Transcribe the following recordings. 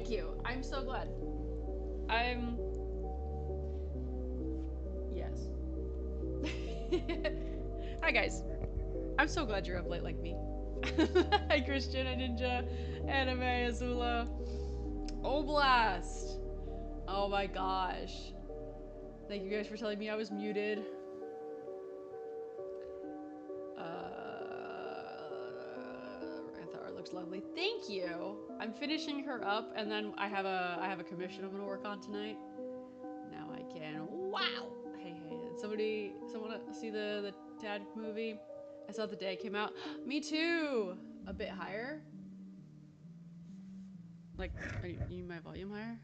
Thank you. I'm so glad. Yes. Hi guys. I'm so glad you're up late like me. Hi Christian, hi Ninja, Anime, Azula. Oblast! Oh my gosh. Thank you guys for telling me I was muted. I thought her looks lovely. Thank you. I'm finishing her up, and then I have a commission I'm gonna work on tonight. Now I can. Wow. Hey, did someone see the Tad movie? I saw it the day it came out. Me too. A bit higher. Like, you need my volume higher?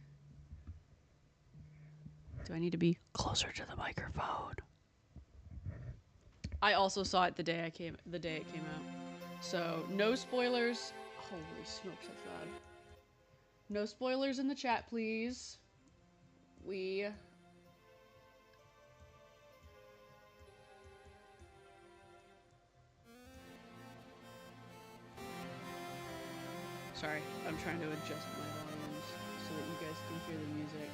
Do I need to be closer to the microphone? I also saw it the day it came out. So no spoilers. Holy smokes, that's loud. No spoilers in the chat, please. Sorry, I'm trying to adjust my volumes so that you guys can hear the music.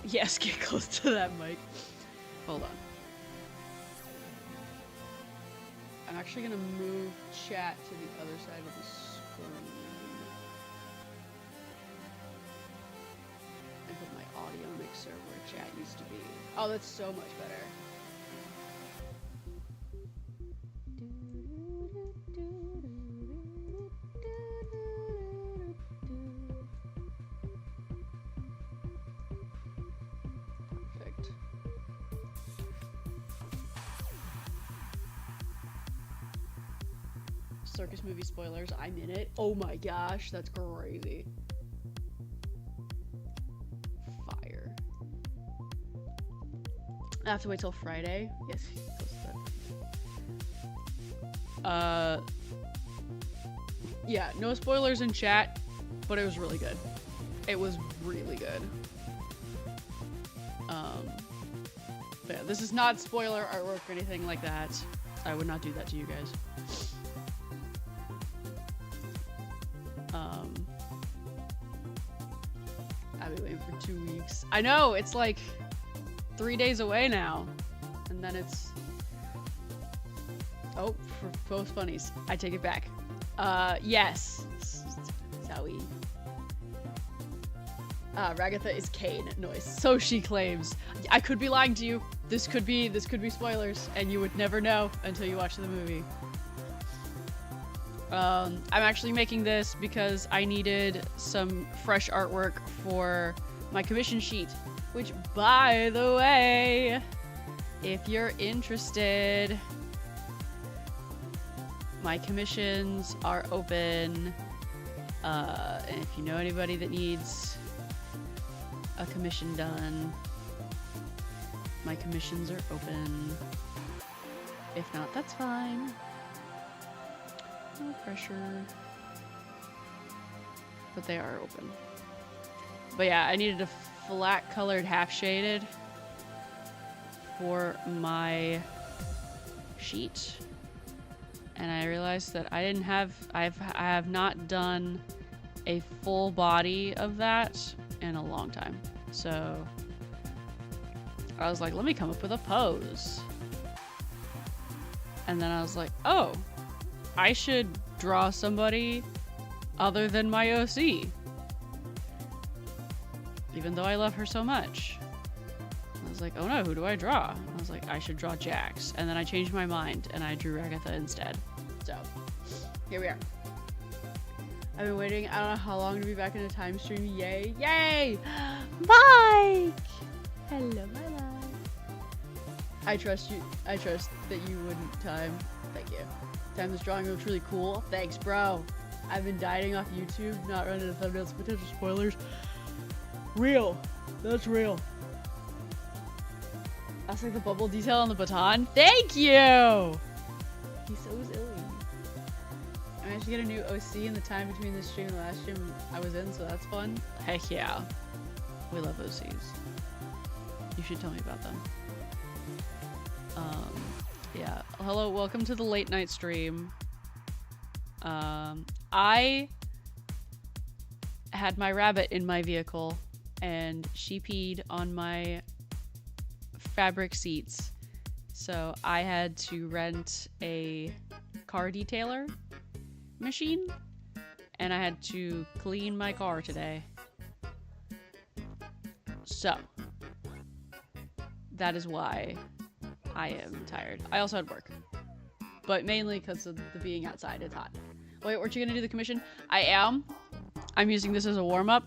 Yes, get close to that mic. Hold on. I'm actually gonna move chat to the other side of the screen. And put my audio mixer where chat used to be. Oh, that's so much better. Perfect. Circus movie spoilers, I'm in it. Oh my gosh, that's crazy. Fire. I have to wait till Friday. Yes, yeah, no spoilers in chat, but it was really good. It was really good. But yeah, this is not spoiler artwork or anything like that. I would not do that to you guys. I've been waiting for 2 weeks. I know, it's like 3 days away now. And then it's... Oh, for both funnies. I take it back. Yes. Zoe. Ragatha is Kane. Noise. So she claims. I could be lying to you. This could be spoilers, and you would never know until you watch the movie. I'm actually making this because I needed some fresh artwork for my commission sheet, which, by the way, if you're interested, my commissions are open, and if you know anybody that needs a commission done, my commissions are open. If not, that's fine. No pressure. But they are open. But yeah, I needed a flat colored half shaded for my sheet. And I realized that I have not done a full body of that in a long time. So I was like, let me come up with a pose. And then I was like, oh, I should draw somebody other than my OC. Even though I love her so much. I was like, oh no, who do I draw? I was like, I should draw Jax. And then I changed my mind and I drew Ragatha instead. So, here we are. I've been waiting, I don't know how long to be back in a time stream. Yay. Yay! Mike! Hello, my love. I trust you. I trust that you wouldn't time. Thank you. Time this drawing looks really cool. Thanks, bro. I've been dieting off YouTube, not running the thumbnails, potential spoilers. Real. That's real. That's like the bubble detail on the baton. Thank you! He's so silly. I managed to get a new OC in the time between this stream and the last stream I was in, so that's fun. Heck yeah. We love OCs. You should tell me about them. Yeah. Hello, welcome to the late night stream. I had my rabbit in my vehicle and she peed on my fabric seats. So I had to rent a car detailer machine and I had to clean my car today. So that is why I am tired. I also had work, but mainly because of the being outside. It's hot. Wait, weren't you gonna do the commission? I am. I'm using this as a warm-up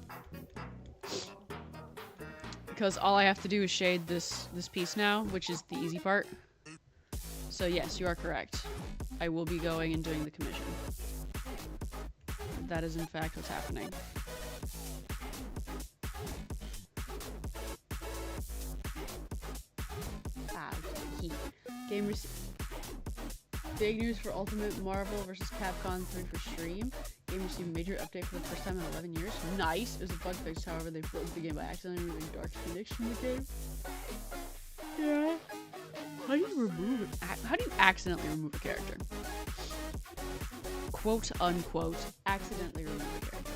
because all I have to do is shade this piece now, which is the easy part. So yes, you are correct. I will be going and doing the commission. That is in fact what's happening. Game big news for Ultimate Marvel vs. Capcom 3 for stream. Game received a major update for the first time in 11 years. Nice! It was a bug fix, however, they broke the game by accidentally removing Dark Phoenix from the game. Yeah. How do you remove it? How do you accidentally remove a character? Quote unquote, accidentally remove a character.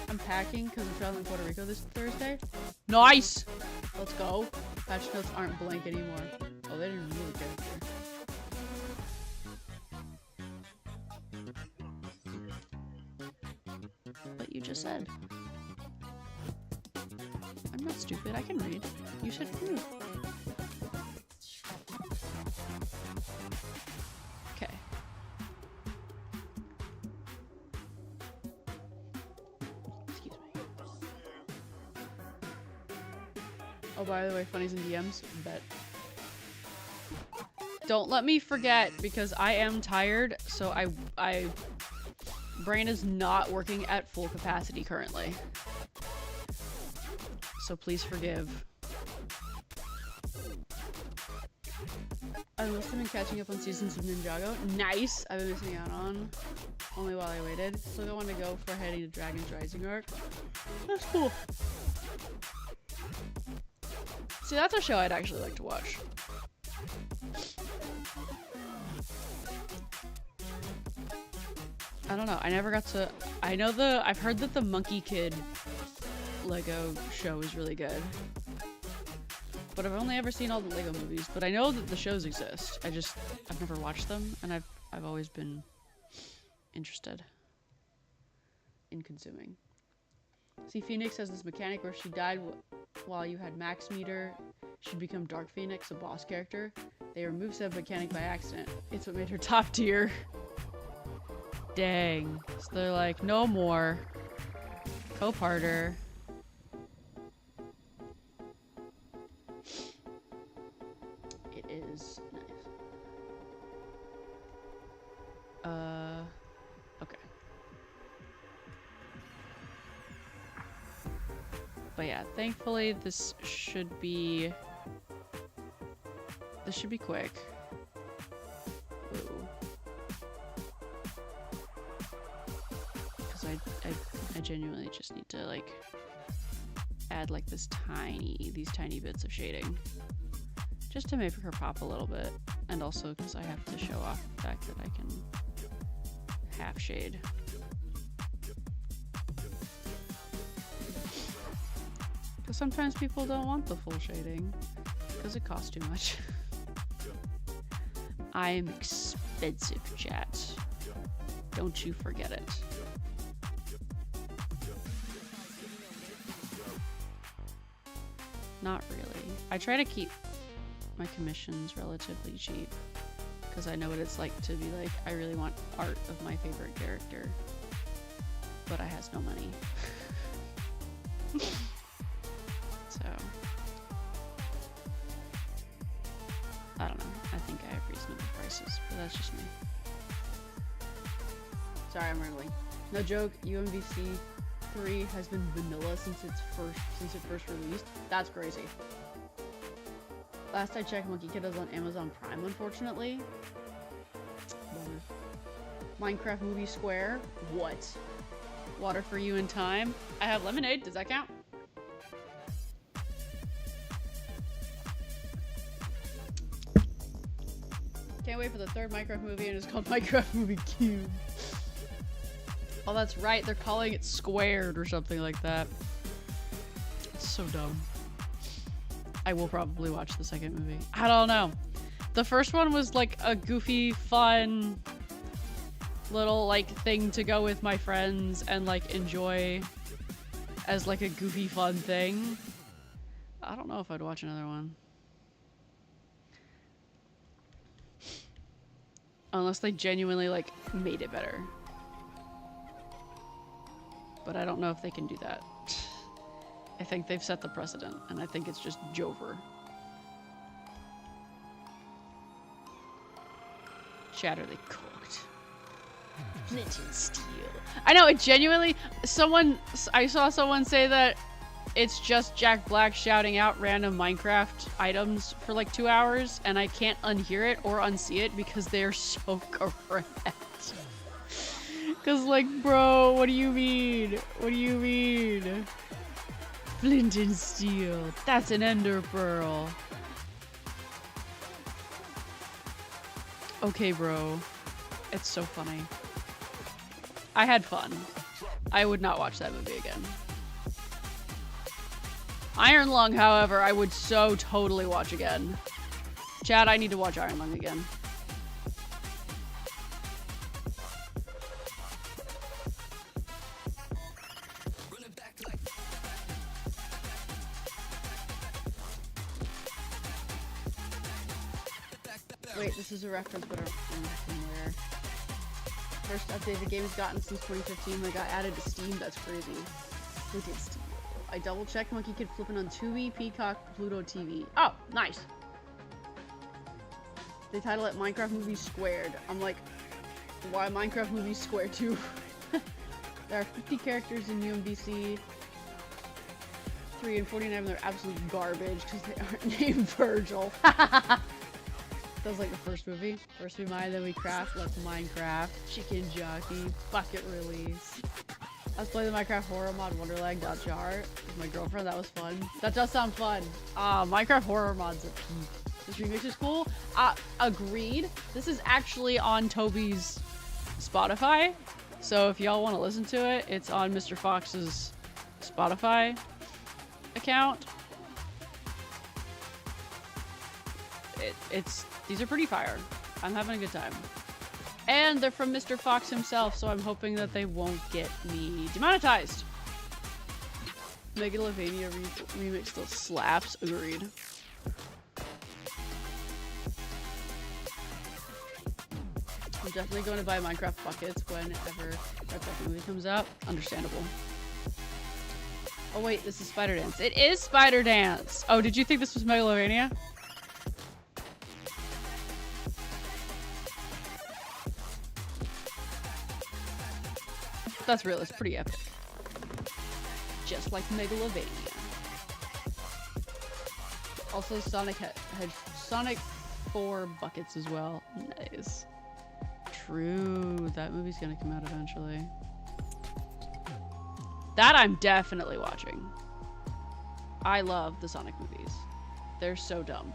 I'm packing because I'm traveling to Puerto Rico this Thursday. Nice! Let's go. Patch notes aren't blank anymore. Oh, they didn't remove a character. But you just said. I'm not stupid, I can read. You said remove. Okay. Excuse me. Oh, by the way, funnies and DMs, bet. Don't let me forget, because I am tired, so I brain is not working at full capacity currently. So please forgive. I've mostly been catching up on seasons of Ninjago. Nice! I've been missing out on. Only while I waited. Still don't want to go for heading to Dragon's Rising arc. That's cool. See, that's a show I'd actually like to watch. I don't know. I never got to... I've heard that the Monkey Kid Lego show is really good. But I've only ever seen all the Lego movies. But I know that the shows exist. I've never watched them. And I've always been interested in consuming. See, Phoenix has this mechanic where if she died while you had max meter, she'd become Dark Phoenix, a boss character. They removed said mechanic by accident. It's what made her top tier. Dang. So they're like, no more. Co-parter. It is nice. Okay. But yeah, thankfully this should be quick. Ooh. Because I genuinely just need to like add like these tiny bits of shading just to make her pop a little bit, and also because I have to show off the fact that I can half shade. Because sometimes people don't want the full shading because it costs too much. I am expensive, chat. Don't you forget it. Not really. I try to keep my commissions relatively cheap because I know what it's like to be like, I really want art of my favorite character, but I has no money. So I don't know. I think I have reasonable prices, but that's just me. Sorry, I'm rambling. No joke, UMVC 3 has been vanilla since it first released. That's crazy. Last I checked, Monkey Kid is on Amazon Prime, unfortunately. Minecraft Movie Square. What? Water for You in Time. I have Lemonade. Does that count? Can't wait for the third Minecraft movie, and it's called Minecraft Movie Cube. Oh, that's right. They're calling it Squared or something like that. It's so dumb. I will probably watch the second movie. I don't know. The first one was like a goofy, fun little like thing to go with my friends and like enjoy as like a goofy, fun thing. I don't know if I'd watch another one. Unless they genuinely like made it better. But I don't know if they can do that. I think they've set the precedent, and I think it's just Jover. Chat, are they cooked? Flint and steel. I know, it genuinely... I saw someone say that it's just Jack Black shouting out random Minecraft items for like 2 hours, and I can't unhear it or unsee it because they're so correct. Cause like, bro, what do you mean? What do you mean? Flint and steel. That's an ender pearl. Okay, bro. It's so funny. I had fun. I would not watch that movie again. Iron Lung, however, I would so totally watch again. Chad, I need to watch Iron Lung again. Wait, this is a reference, but I'm somewhere. First update the game has gotten since 2015 when it got added to Steam. That's crazy. Look at Steam. I double checked Monkey Kid flipping on Tubi, Peacock, Pluto TV. Oh, nice. They title it Minecraft Movie Squared. I'm like, why Minecraft Movie Squared too? There are 50 characters in UMVC 3 and 49 they're absolute garbage because they aren't named Virgil. That was like the first movie. First we mine, then we craft. Let's Minecraft. Chicken Jockey. Bucket Release. Let's play the Minecraft horror mod Wonderland.jar with my girlfriend. That was fun. That does sound fun. Minecraft horror mod's a peak. This remix is cool. Agreed. This is actually on Toby's Spotify. So if y'all want to listen to it, it's on Mr. Fox's Spotify account. These are pretty fire. I'm having a good time. And they're from Mr. Fox himself, so I'm hoping that they won't get me demonetized. Megalovania remix still slaps. Agreed. I'm definitely going to buy Minecraft buckets whenever that second movie comes out. Understandable. Oh wait, this is Spider Dance. It is Spider Dance! Oh, did you think this was Megalovania? That's real, it's pretty epic. Just like Megalovania. Also, Sonic had Sonic 4 buckets as well. Nice. True, that movie's gonna come out eventually. That I'm definitely watching. I love the Sonic movies. They're so dumb.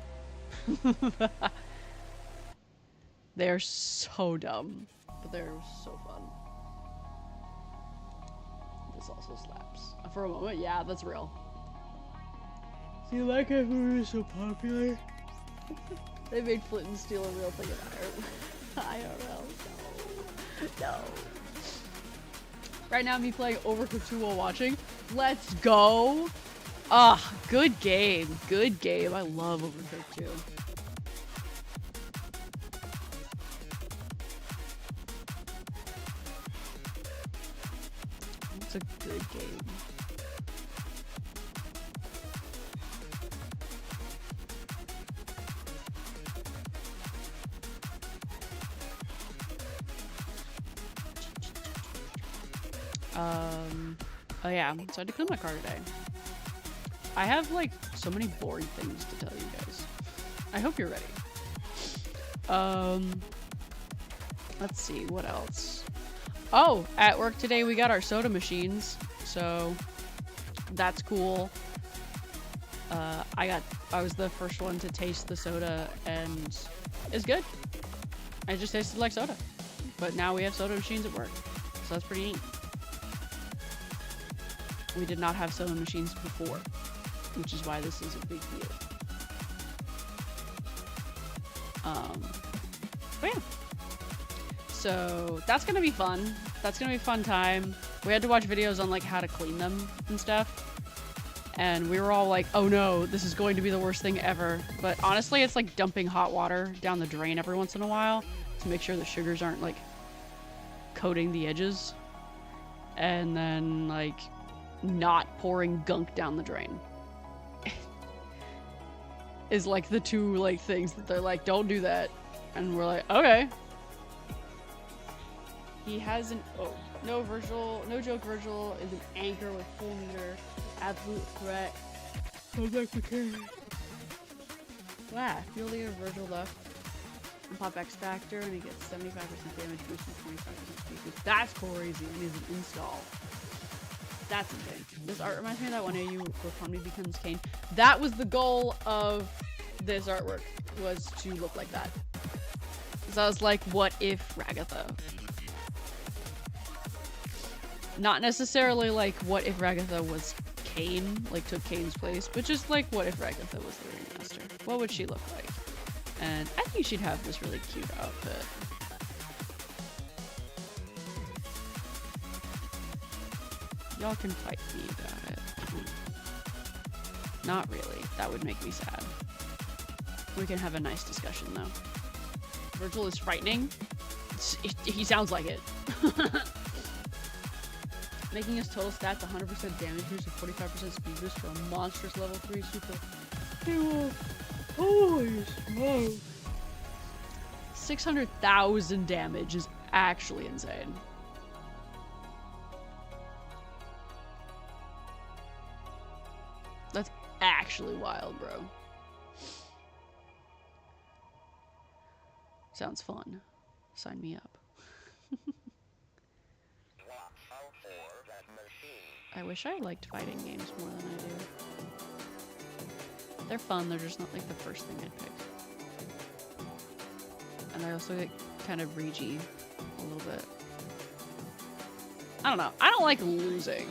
They're so dumb, but they're so fun. This also slaps. For a moment, yeah, that's real. See, like that movie is so popular. They made Flint and Steel a real thing in Ireland. IRL, no. Right now, me playing Overcooked 2 while watching. Let's go! Ah, good game. Good game. I love Overcooked 2. It's a good game. Oh yeah, so I had to clean my car today. I have like so many boring things to tell you guys. I hope you're ready. Let's see, what else? Oh, at work today we got our soda machines, so that's cool. I was the first one to taste the soda and it's good. I just tasted like soda. But now we have soda machines at work, so that's pretty neat. We did not have sewing machines before, which is why this is a big deal. But yeah. So that's gonna be fun. That's gonna be a fun time. We had to watch videos on like how to clean them and stuff. And we were all like, oh no, this is going to be the worst thing ever. But honestly, it's like dumping hot water down the drain every once in a while to make sure the sugars aren't like coating the edges. And then like not pouring gunk down the drain. Is like the two like things that they're like, don't do that. And we're like, okay. He has an, oh, no joke Virgil is an anchor with full meter. Absolute threat. How's that okay? Wow, fuel leader Virgil left. And pop X Factor and he gets 75% damage boost and 25% speed boost. That's crazy. And he's an install. That's insane. This art reminds me of that one AU where Pomni becomes Kane. That was the goal of this artwork, was to look like that. So I was like, what if Ragatha? Not necessarily like, what if Ragatha was Kane, like took Kane's place, but just like, what if Ragatha was the Ringmaster? What would she look like? And I think she'd have this really cute outfit. Y'all can fight me about it. Not really. That would make me sad. We can have a nice discussion though. Virgil is frightening. He sounds like it. Making his total stats 100% damage boost and 45% speed boost for a monstrous level 3 super. Holy smokes. 600,000 damage is actually insane. That's actually wild, bro. Sounds fun. Sign me up. I wish I liked fighting games more than I do. They're fun, they're just not like the first thing I'd pick. And I also get kind of ragey a little bit. I don't know. I don't like losing,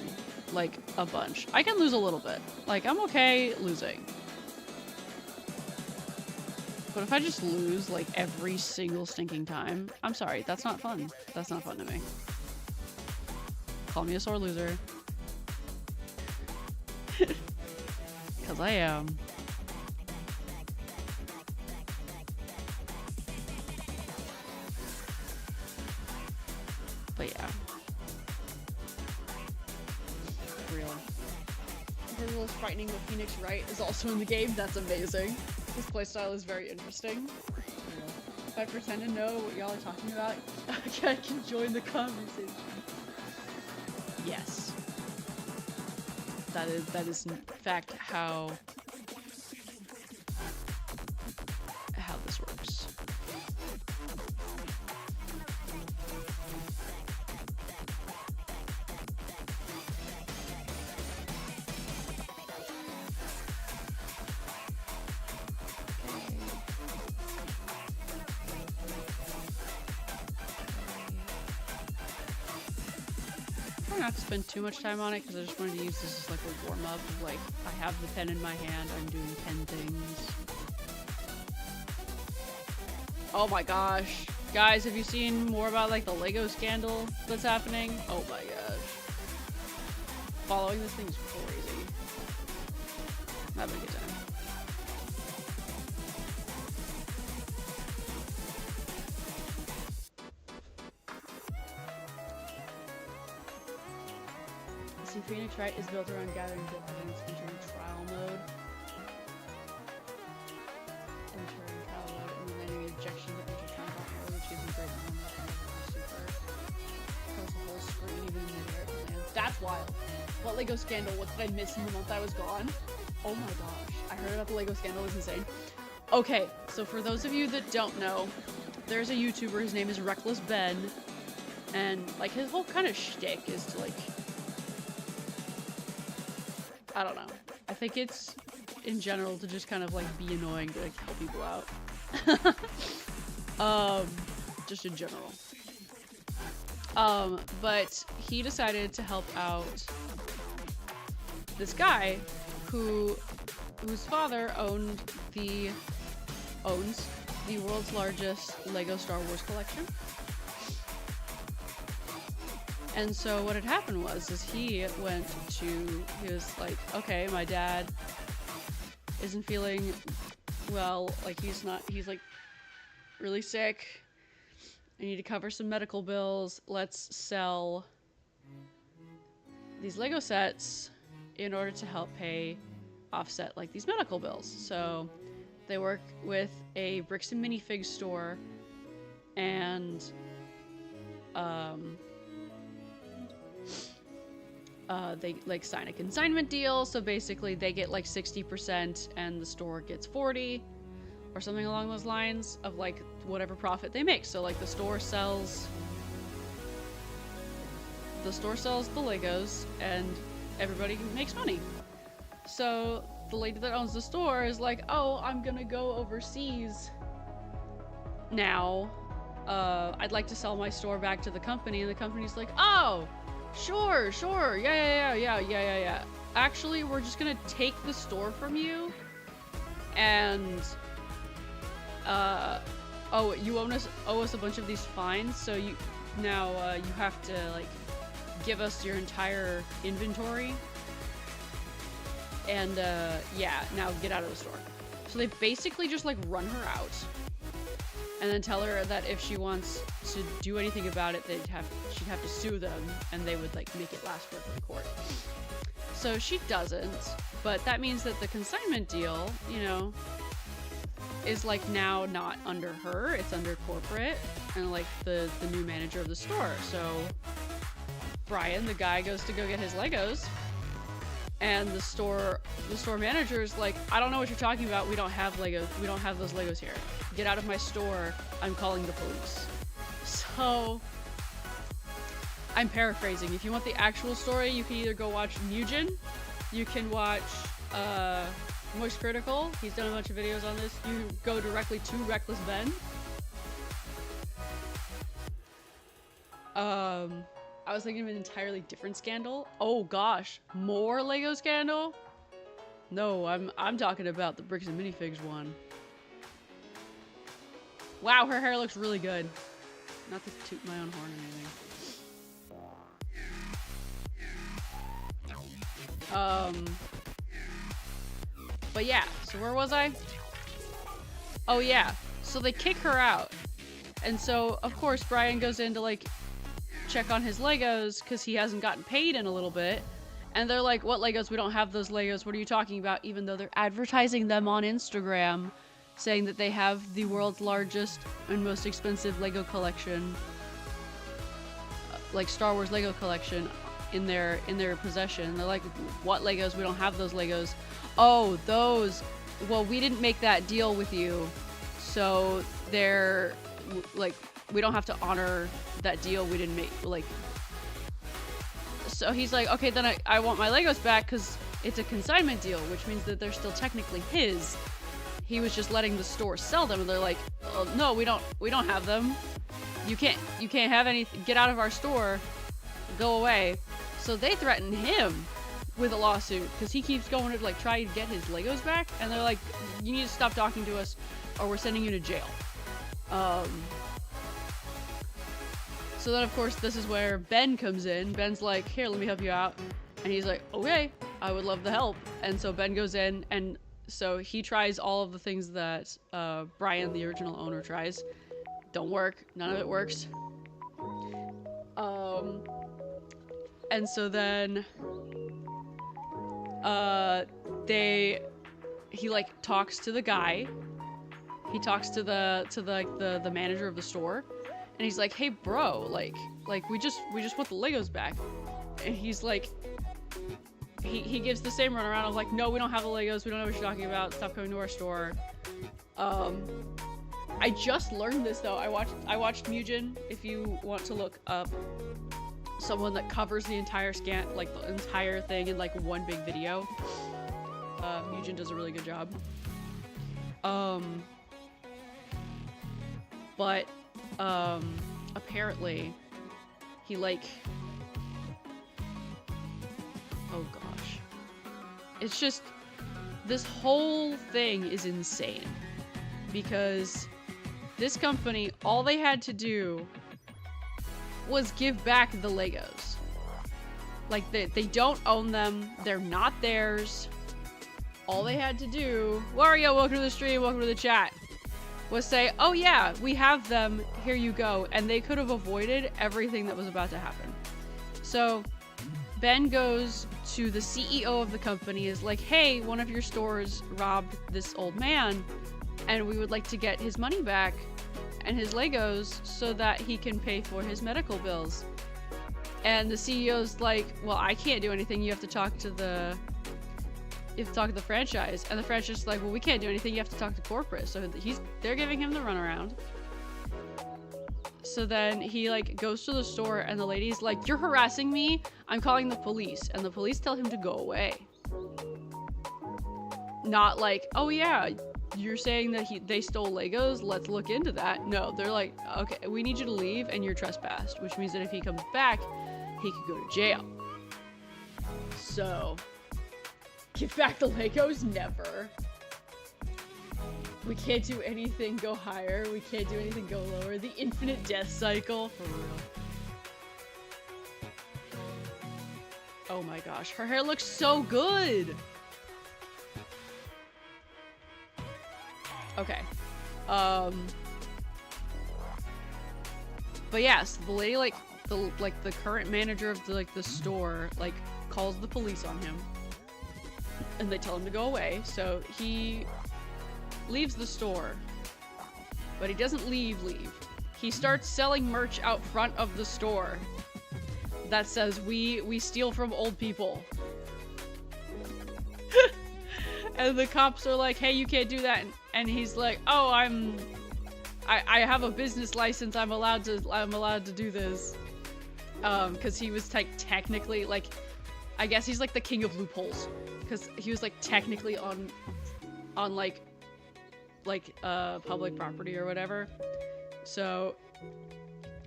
like, a bunch. I can lose a little bit. Like, I'm okay losing. But if I just lose, like, every single stinking time, I'm sorry, that's not fun. That's not fun to me. Call me a sore loser. Because I am. But yeah. Real. Virgil is frightening, but Phoenix Wright is also in the game. That's amazing. His playstyle is very interesting. If I pretend to know what y'all are talking about, I can join the conversation. Yes. That is in fact how this works. Not to spend too much time on it because I just wanted to use this as like a warm-up of like, I have the pen in my hand, I'm doing pen things. Oh my gosh. Guys, have you seen more about like the Lego scandal that's happening? Oh my gosh. Following this thing is crazy. Having a good time. Phoenix Wright is built around gathering good evidence, entering trial mode. Entering trial mode, and then any objections that enter trial mode, which gives you great moment and super. Close the whole screen, even in the air to land. That's wild. What Lego scandal? What did I miss in the month I was gone? Oh my gosh. I heard about the Lego scandal, it was insane. Okay, so for those of you that don't know, there's a YouTuber, his name is Reckless Ben, and like his whole kind of shtick is to like, I don't know. I think it's, in general, to just kind of, like, be annoying to, like, help people out. Just in general. But he decided to help out this guy whose father owns the world's largest Lego Star Wars collection. And so what had happened was he was like, okay, my dad isn't feeling well, like he's like really sick. I need to cover some medical bills. Let's sell these Lego sets in order to help offset like these medical bills. So they work with a bricks and minifigs store, and they like sign a consignment deal. So basically they get like 60% and the store gets 40 or something along those lines of like whatever profit they make. So like the store sells the Legos and everybody makes money. So the lady that owns the store is like, oh, I'm gonna go overseas now. I'd like to sell my store back to the company. And the company's like, oh, sure, yeah. Actually, we're just gonna take the store from you, and oh, you owe us a bunch of these fines, so you have to like give us your entire inventory, and yeah, now get out of the store. So they basically just like run her out, and then tell her that if she wants to do anything about it, she'd have to sue them, and they would like make it last forever in court. So she doesn't, but that means that the consignment deal, you know, is like now not under her, it's under corporate and like the new manager of the store. So Brian, the guy, goes to go get his Legos, and the store manager is like, I don't know what you're talking about. We don't have Legos. We don't have those Legos here. Get out of my store. I'm calling the police. So I'm paraphrasing. If you want the actual story, you can either go watch Mugen, you can watch Moist Critical. He's done a bunch of videos on this. You go directly to Reckless Ben. I was thinking of an entirely different scandal. Oh gosh, more Lego scandal? No, I'm talking about the bricks and minifigs one. Wow, her hair looks really good. Not to toot my own horn or anything. But yeah, so where was I? Oh yeah, so they kick her out. And so, of course, Brian goes in to like check on his Legos because he hasn't gotten paid in a little bit. And they're like, what Legos? We don't have those Legos. What are you talking about? Even though they're advertising them on Instagram, saying that they have the world's largest and most expensive Lego collection, like Star Wars Lego collection, in their possession. They're like, what Legos? We don't have those Legos. Oh, those. Well, we didn't make that deal with you, so they're like, we don't have to honor that deal we didn't make. Like, so he's like, okay, then I want my Legos back because it's a consignment deal, which means that they're still technically his. He was just letting the store sell them, and they're like, oh, no, we don't have them. You can't have any. Get out of our store. Go away. So they threaten him with a lawsuit because he keeps going to like try to get his Legos back, and they're like, you need to stop talking to us or we're sending you to jail. So then of course this is where Ben comes in. Ben's like, here, let me help you out. And he's like, okay, I would love the help. And so Ben goes in, and so he tries all of the things that Brian, the original owner, tries. Don't work. None of it works. And so then he like talks to the guy. He talks to the manager of the store, and he's like, hey bro, like we just want the Legos back. And he's like, he gives the same runaround of like, no, we don't have the Legos, we don't know what you're talking about, stop coming to our store. I just learned this though. I watched Mugen. If you want to look up someone that covers the entire like the entire thing in like one big video, Mugen does a really good job. But apparently he like, oh gosh, It's just, this whole thing is insane. Because this company, all they had to do was give back the Legos. Like, they don't own them. They're not theirs. All they had to do, Wario, welcome to the stream, welcome to the chat, was say, oh yeah, we have them, here you go. And they could have avoided everything that was about to happen. So Ben goes to the CEO of the company, is like, hey, one of your stores robbed this old man, and we would like to get his money back and his Legos so that he can pay for his medical bills. And the CEO's like, well, I can't do anything. You have to talk to the franchise. And the franchise is like, well, we can't do anything. You have to talk to corporate. So they're giving him the runaround. So then he like goes to the store and the lady's like, you're harassing me. I'm calling the police. And the police tell him to go away. Not like, oh yeah, you're saying that they stole Legos, let's look into that. No, they're like, okay, we need you to leave and you're trespassed, which means that if he comes back, he could go to jail. So, give back the Legos? Never. We can't do anything go higher, we can't do anything go lower. The infinite death cycle, for real. Oh my gosh, her hair looks so good! Okay. But yes, the lady, like the current manager of the store, like, calls the police on him. And they tell him to go away, so he leaves the store. But he doesn't leave. He starts selling merch out front of the store that says, we steal from old people. And the cops are like, hey, you can't do that. And he's like, oh, I have a business license. I'm allowed to do this. Cause he was technically, like, I guess he's like the king of loopholes. Cause he was like technically on public property or whatever. So,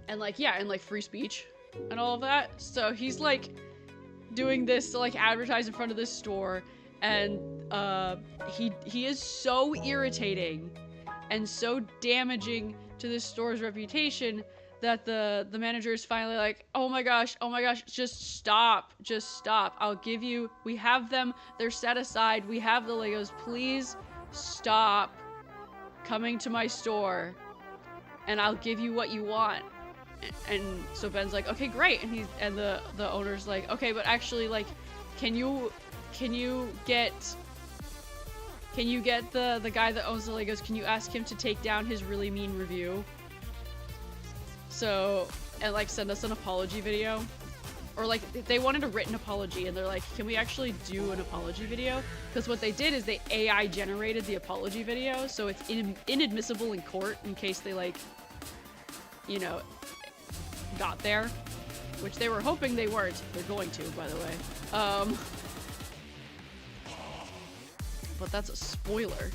and like, yeah, and like free speech and all of that. So he's like doing this to like advertise in front of this store. And he is so irritating and so damaging to this store's reputation that the manager is finally like, oh my gosh, just stop. I'll give you, we have them, they're set aside, we have the Legos, please stop coming to my store and I'll give you what you want. And so Ben's like, okay, great. And the owner's like, okay, but actually, like, can you get the guy that owns the Legos, can you ask him to take down his really mean review? So, and like send us an apology video? Or like, they wanted a written apology and they're like, can we actually do an apology video? Because what they did is they AI generated the apology video, so it's inadmissible in court in case they like, you know, got there. Which they were hoping they weren't. They're going to, by the way. But that's a spoiler.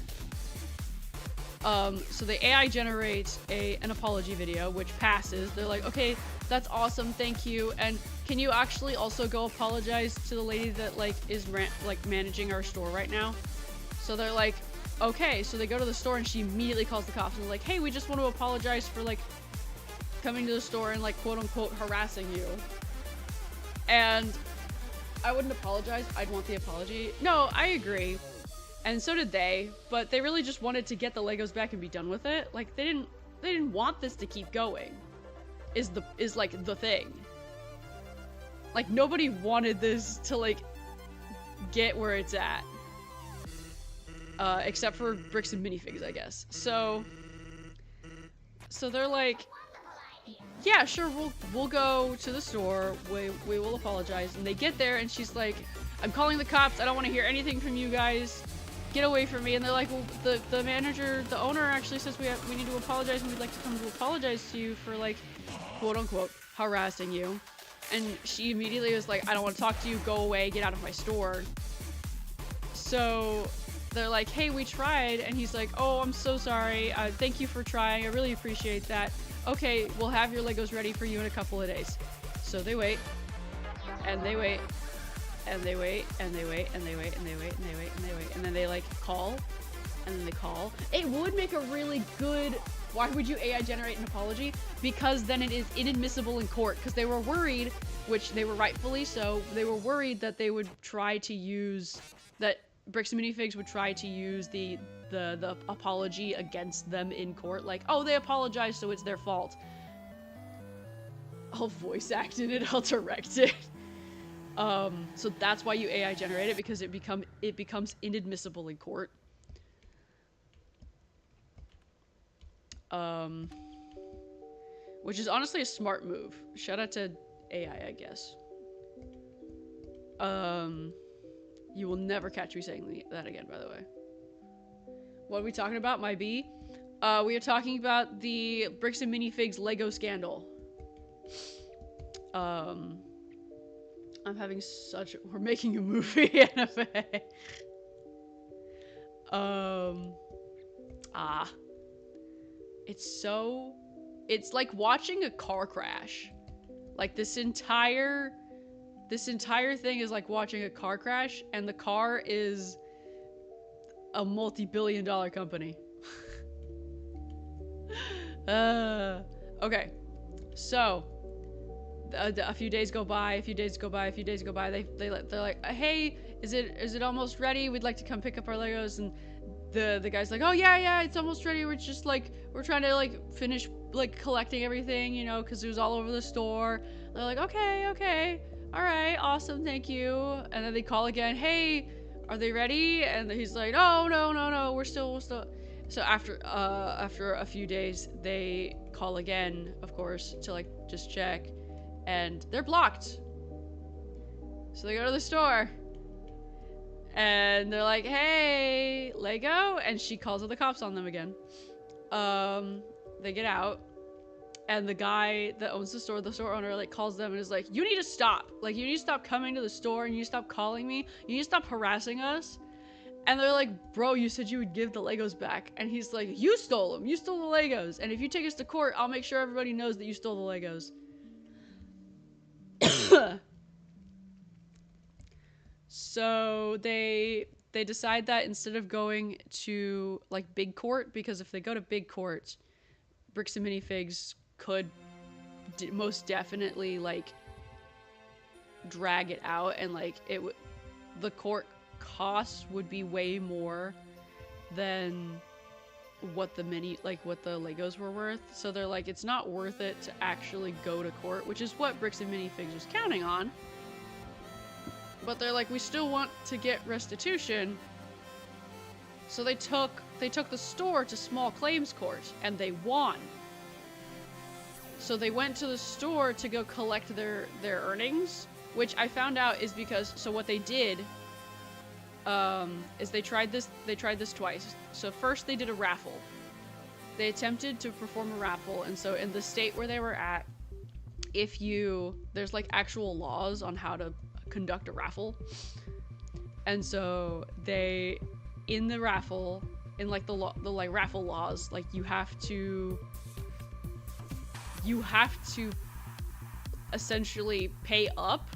So the AI generates an apology video, which passes. They're like, okay, that's awesome, thank you. And can you actually also go apologize to the lady that like is managing our store right now? So they're like, okay. So they go to the store and she immediately calls the cops and they're like, hey, we just want to apologize for like coming to the store and like quote unquote harassing you. And I wouldn't apologize. I'd want the apology. No, I agree. And so did they, but they really just wanted to get the Legos back and be done with it. Like they didn't want this to keep going. Is like the thing. Like nobody wanted this to like get where it's at. Except for bricks and minifigs, I guess. So they're like, yeah, sure, we'll go to the store, we will apologize. And they get there and she's like, I'm calling the cops, I don't want to hear anything from you guys. Get away from me. And they're like, well, the manager, the owner actually says we need to apologize and we'd like to come to apologize to you for like, quote unquote, harassing you. And she immediately was like, I don't want to talk to you, go away, get out of my store. So they're like, hey, we tried. And he's like, oh, I'm so sorry. Thank you for trying. I really appreciate that. Okay, we'll have your Legos ready for you in a couple of days. So they wait. And they wait. and they wait, and they wait, and they wait, and they wait, and they wait, and they wait, and then they like call, and then they call. It would make a really good, why would you AI generate an apology? Because then it is inadmissible in court, because they were worried, which they were rightfully so, they were worried that they would try to use, that Bricks and Minifigs would try to use the apology against them in court, like, oh, they apologized, so it's their fault. I'll voice act in it, I'll direct it. So that's why you AI generate it, because it becomes inadmissible in court. Which is honestly a smart move. Shout out to AI, I guess. You will never catch me saying that again, by the way. What are we talking about, my B? We are talking about the Bricks and Minifigs Lego scandal. I'm having such, we're making a movie anime. It's like watching a car crash. Like this entire thing is like watching a car crash, and the car is a multi-billion-dollar company. Okay, so a few days go by. They're like, hey, is it almost ready? We'd like to come pick up our Legos. And the guy's like, oh yeah, it's almost ready. We're just like, we're trying to like finish like collecting everything, you know, because it was all over the store. And they're like, okay, all right, awesome, thank you. And then they call again, hey, are they ready? And he's like, oh no, we're still. So after a few days, they call again, of course, to like just check, and they're blocked. So they go to the store, and they're like, hey, Lego, and she calls all the cops on them again. They get out, and the guy that owns the store owner, like calls them and is like, you need to stop. Like, you need to stop coming to the store, and you need to stop calling me. You need to stop harassing us. And they're like, bro, you said you would give the Legos back. And he's like, you stole them. You stole the Legos. And if you take us to court, I'll make sure everybody knows that you stole the Legos. So they decide that instead of going to like big court, because if they go to big court, Bricks and Minifigs could most definitely like drag it out, and like the court costs would be way more than what the Legos were worth. So they're like, it's not worth it to actually go to court, which is what Bricks and Minifigs was counting on. But they're like, we still want to get restitution. So they took the store to small claims court, and they won. So they went to the store to go collect their earnings, which I found out is because, so what they did is they tried this twice. So first they did a raffle. They attempted to perform a raffle, and so in the state where they were at, there's like actual laws on how to conduct a raffle. And so they, in the raffle, in like the like raffle laws, like you have to essentially pay up,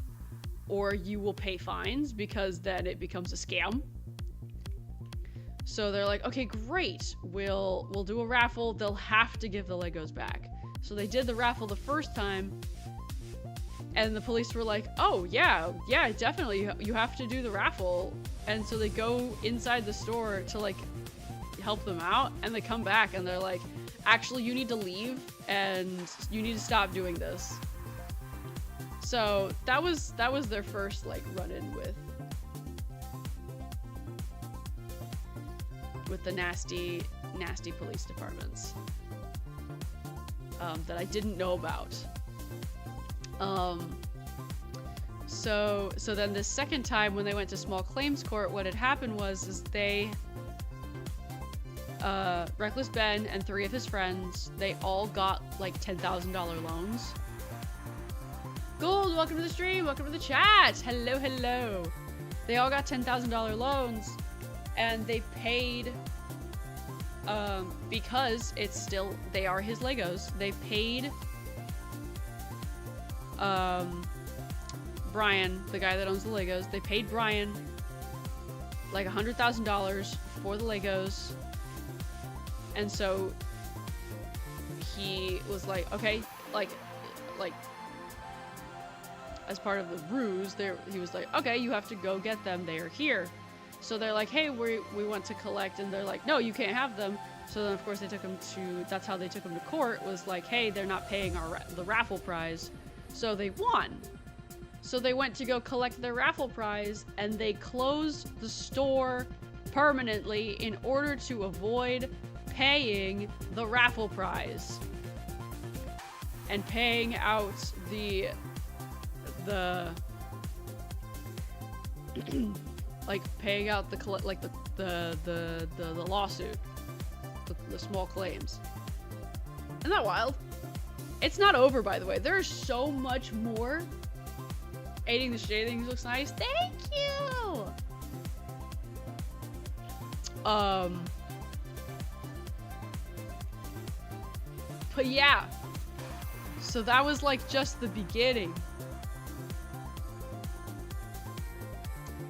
or you will pay fines, because then it becomes a scam. So they're like, okay, great, we'll do a raffle. They'll have to give the Legos back. So they did the raffle the first time, and the police were like, oh yeah, definitely, you have to do the raffle. And so they go inside the store to like help them out, and they come back and they're like, actually, you need to leave and you need to stop doing this. So that was their first like run-in with the nasty police departments that I didn't know about. So then the second time when they went to small claims court, what had happened was they Reckless Ben and 3 of his friends, they all got like $10,000 loans. Gold, welcome to the stream, welcome to the chat. Hello. They all got $10,000 loans, and they paid, because they are his Legos, they paid, Brian, the guy that owns the Legos, they paid Brian like $100,000 for the Legos. And so he was like, okay, like as part of the ruse, he was like, okay, you have to go get them. They are here. So they're like, hey, we want to collect, and they're like, no, you can't have them. So then, of course, they took him to. That's how they took him to court. Was like, hey, they're not paying the raffle prize, so they won. So they went to go collect their raffle prize, and they closed the store permanently in order to avoid paying the raffle prize and paying out the like paying out the lawsuit, the small claims. Isn't that wild? It's not over, by the way. There's so much more. Aiding the shading looks nice. Thank you. But yeah. So that was like just the beginning.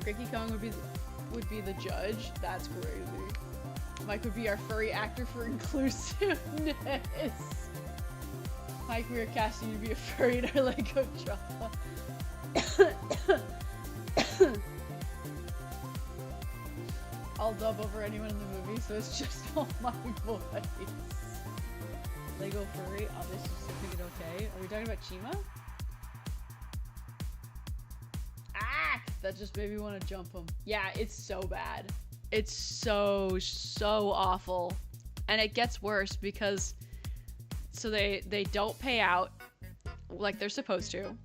Ricky Kong would be the judge. That's crazy. Mike would be our furry actor for inclusiveness. Mike, we are casting you to be a furry in our Lego drama. I'll dub over anyone in the movie, so it's just all my voice. Lego furry, obviously just make it okay. Are we talking about Chima? Ah! That just made me want to jump him. Yeah, it's so bad. It's so awful. And it gets worse because so they don't pay out like they're supposed to.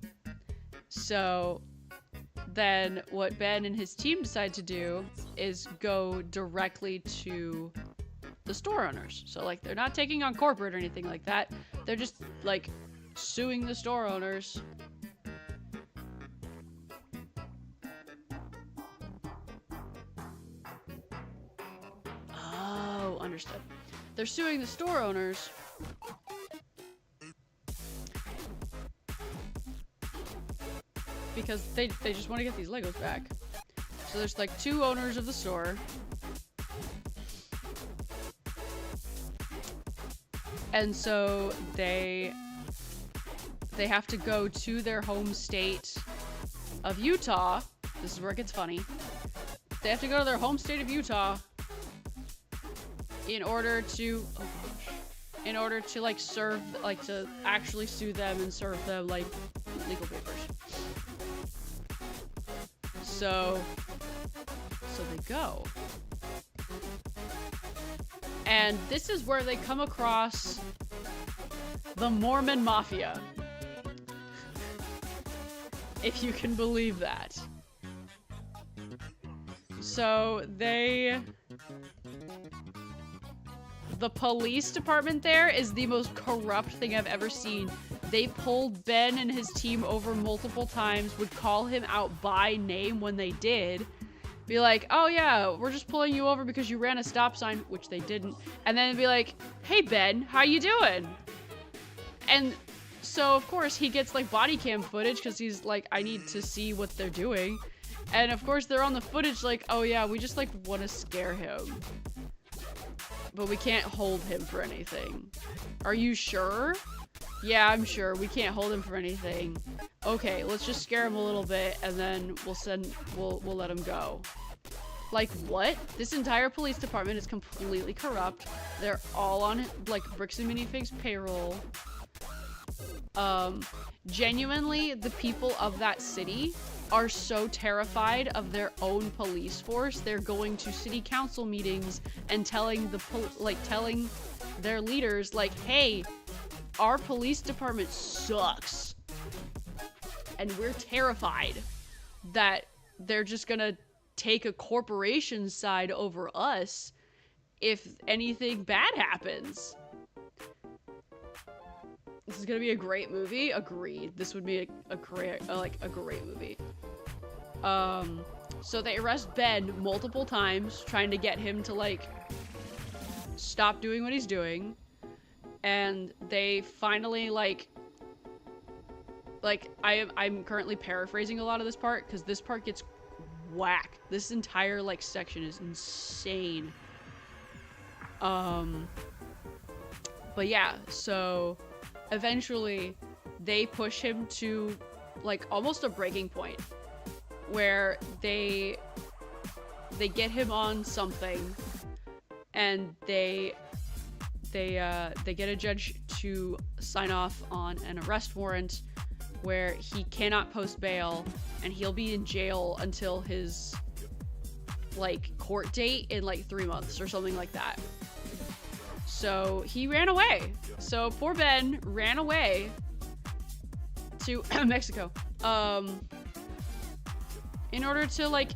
So then what Ben and his team decide to do is go directly to the store owners. So like they're not taking on corporate or anything like that. They're just like suing the store owners. Oh, understood. They're suing the store owners because they just want to get these Legos back. So there's like 2 owners of the store. And so they have to go to their home state of Utah. This is where it gets funny. They have to go to their home state of Utah in order to like serve, like to actually sue them and serve them like legal papers. So they go. And this is where they come across the Mormon Mafia. If you can believe that. So the police department there is the most corrupt thing I've ever seen. They pulled Ben and his team over multiple times, would call him out by name when they did. Be like, oh yeah, we're just pulling you over because you ran a stop sign, which they didn't. And then be like, hey Ben, how you doing? And so of course he gets like body cam footage because he's like, I need to see what they're doing. And of course they're on the footage like, oh yeah, we just like want to scare him. But we can't hold him for anything. Are you sure? Yeah, I'm sure. We can't hold him for anything. Okay, let's just scare him a little bit and then we'll let him go. Like, what? This entire police department is completely corrupt. They're all on, like, Bricks and Minifigs payroll. Genuinely, the people of that city are so terrified of their own police force, they're going to city council meetings and telling their leaders, like, hey, our police department sucks. And we're terrified that they're just gonna take a corporation's side over us if anything bad happens. This is gonna be a great movie. Agreed. This would be a great movie. So they arrest Ben multiple times, trying to get him to like stop doing what he's doing. And they finally like like, I'm currently paraphrasing a lot of this part, because this part gets whack. This entire, like, section is insane. But yeah, so eventually they push him to, like, almost a breaking point, where they get him on something, and they get a judge to sign off on an arrest warrant where he cannot post bail, and he'll be in jail until his, like, court date in, like, 3 months or something like that. So he ran away. So poor Ben ran away to Mexico, in order to, like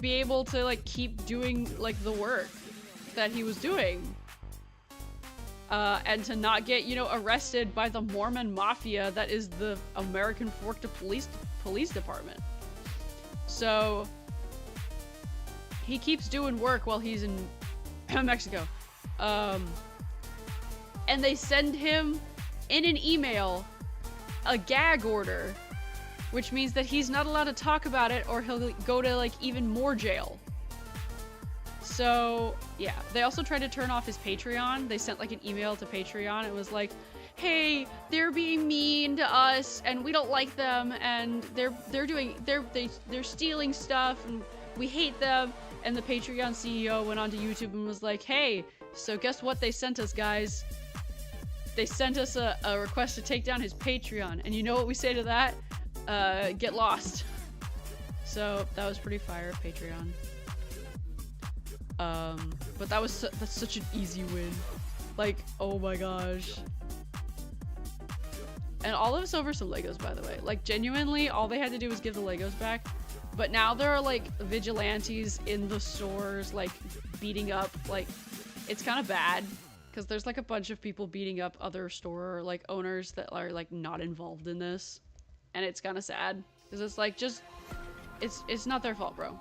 be able to, like, keep doing, like, the work that he was doing. And to not get, you know, arrested by the Mormon mafia that is the American Fork to police department. So he keeps doing work while he's in Mexico. And they send him in an email a gag order, which means that he's not allowed to talk about it or he'll go to, like, even more jail. So, yeah. They also tried to turn off his Patreon. They sent, like, an email to Patreon. It was like, hey, they're being mean to us and we don't like them and they're stealing stuff and we hate them. And the Patreon CEO went onto YouTube and was like, hey, so guess what they sent us, guys? They sent us a request to take down his Patreon. And you know what we say to that? Get lost. So that was pretty fire, Patreon. But that's such an easy win. Like, oh my gosh. And all of it's over some Legos, by the way. Like, genuinely, all they had to do was give the Legos back. But now there are, like, vigilantes in the stores, like, beating up, like, it's kind of bad. Because there's, like, a bunch of people beating up other store, like, owners that are, like, not involved in this. And it's kind of sad. Because it's, like, just, it's not their fault, bro.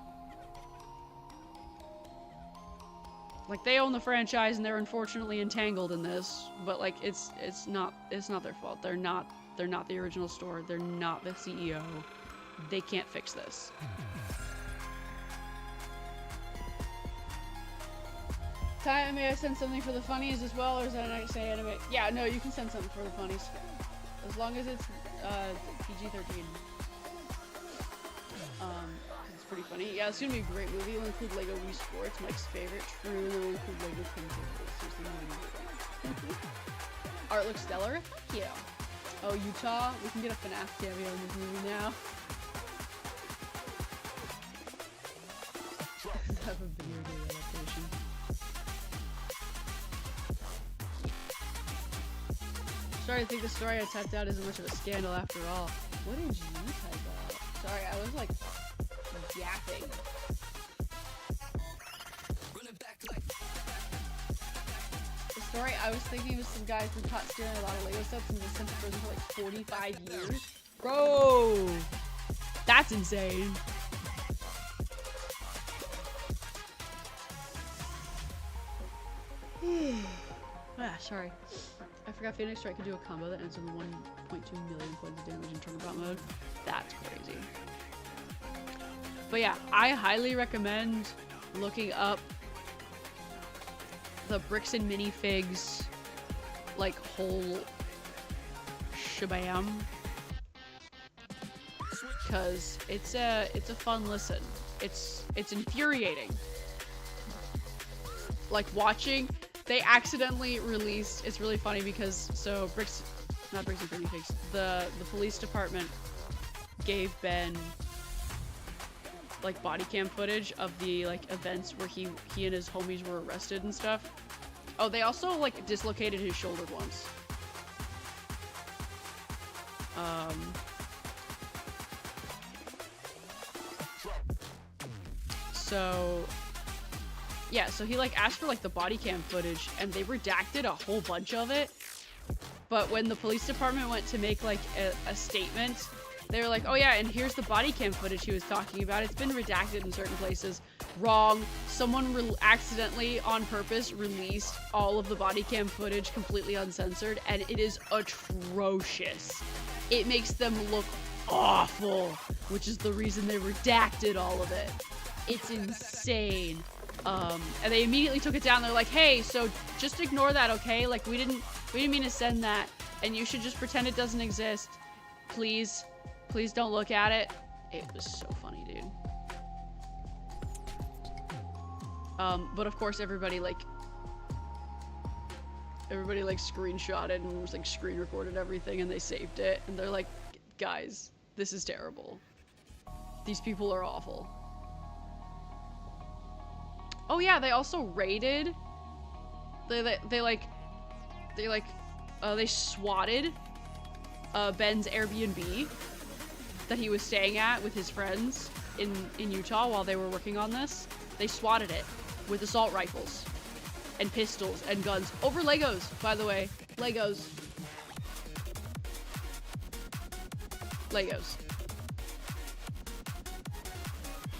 Like, they own the franchise and they're unfortunately entangled in this, but, like, it's not their fault. They're not the original store. They're not the CEO. They can't fix this. Ty, may I send something for the funnies as well, or is that an say anime? Yeah, no, you can send something for the funnies. As long as it's PG-13. It's pretty funny. Yeah, it's gonna be a great movie. It'll include Lego Wii Sports, Mike's favorite. True, it'll include Lego King Tables. Art looks stellar. Yeah. Oh, Utah, we can get a FNAF cameo in this movie now. Have a video game adaptation. Sorry, I think the story I typed out isn't much of a scandal after all. What did you type out? Sorry, I was like yapping. The story I was thinking was some guys who caught stealing a lot of Lego sets and was sent to prison for like 45 years. Bro! That's insane. Sorry. I forgot Phoenix Strike could do a combo that ends in 1.2 million points of damage in turnabout mode. That's crazy. But yeah, I highly recommend looking up the Bricks and Minifigs, like, whole shabam. Because it's a fun listen. It's infuriating. Like, watching... They accidentally released, it's really funny because, so not Bricks and Minifigs, the police department gave Ben, like, body cam footage of the, like, events where he and his homies were arrested and stuff. Oh, they also, like, dislocated his shoulder once. So... yeah, so he, like, asked for, like, the body cam footage, and they redacted a whole bunch of it. But when the police department went to make, like, a statement, they were like, oh yeah, and here's the body cam footage he was talking about. It's been redacted in certain places, Wrong. Someone accidentally, on purpose, released all of the body cam footage completely uncensored, and it is atrocious. It makes them look awful, which is the reason they redacted all of it. It's insane. And they immediately took it down. They're like, hey, so just ignore that, okay? Like, we didn't mean to send that, and you should just pretend it doesn't exist. Please don't look at it. It was so funny, dude. But of course everybody screenshotted and was like screen recorded everything, and they saved it, and they're like, guys, this is terrible. These people are awful. Oh yeah, they also raided. They swatted Ben's Airbnb that he was staying at with his friends in Utah while they were working on this. They swatted it with assault rifles and pistols and guns over Legos, by the way. Legos.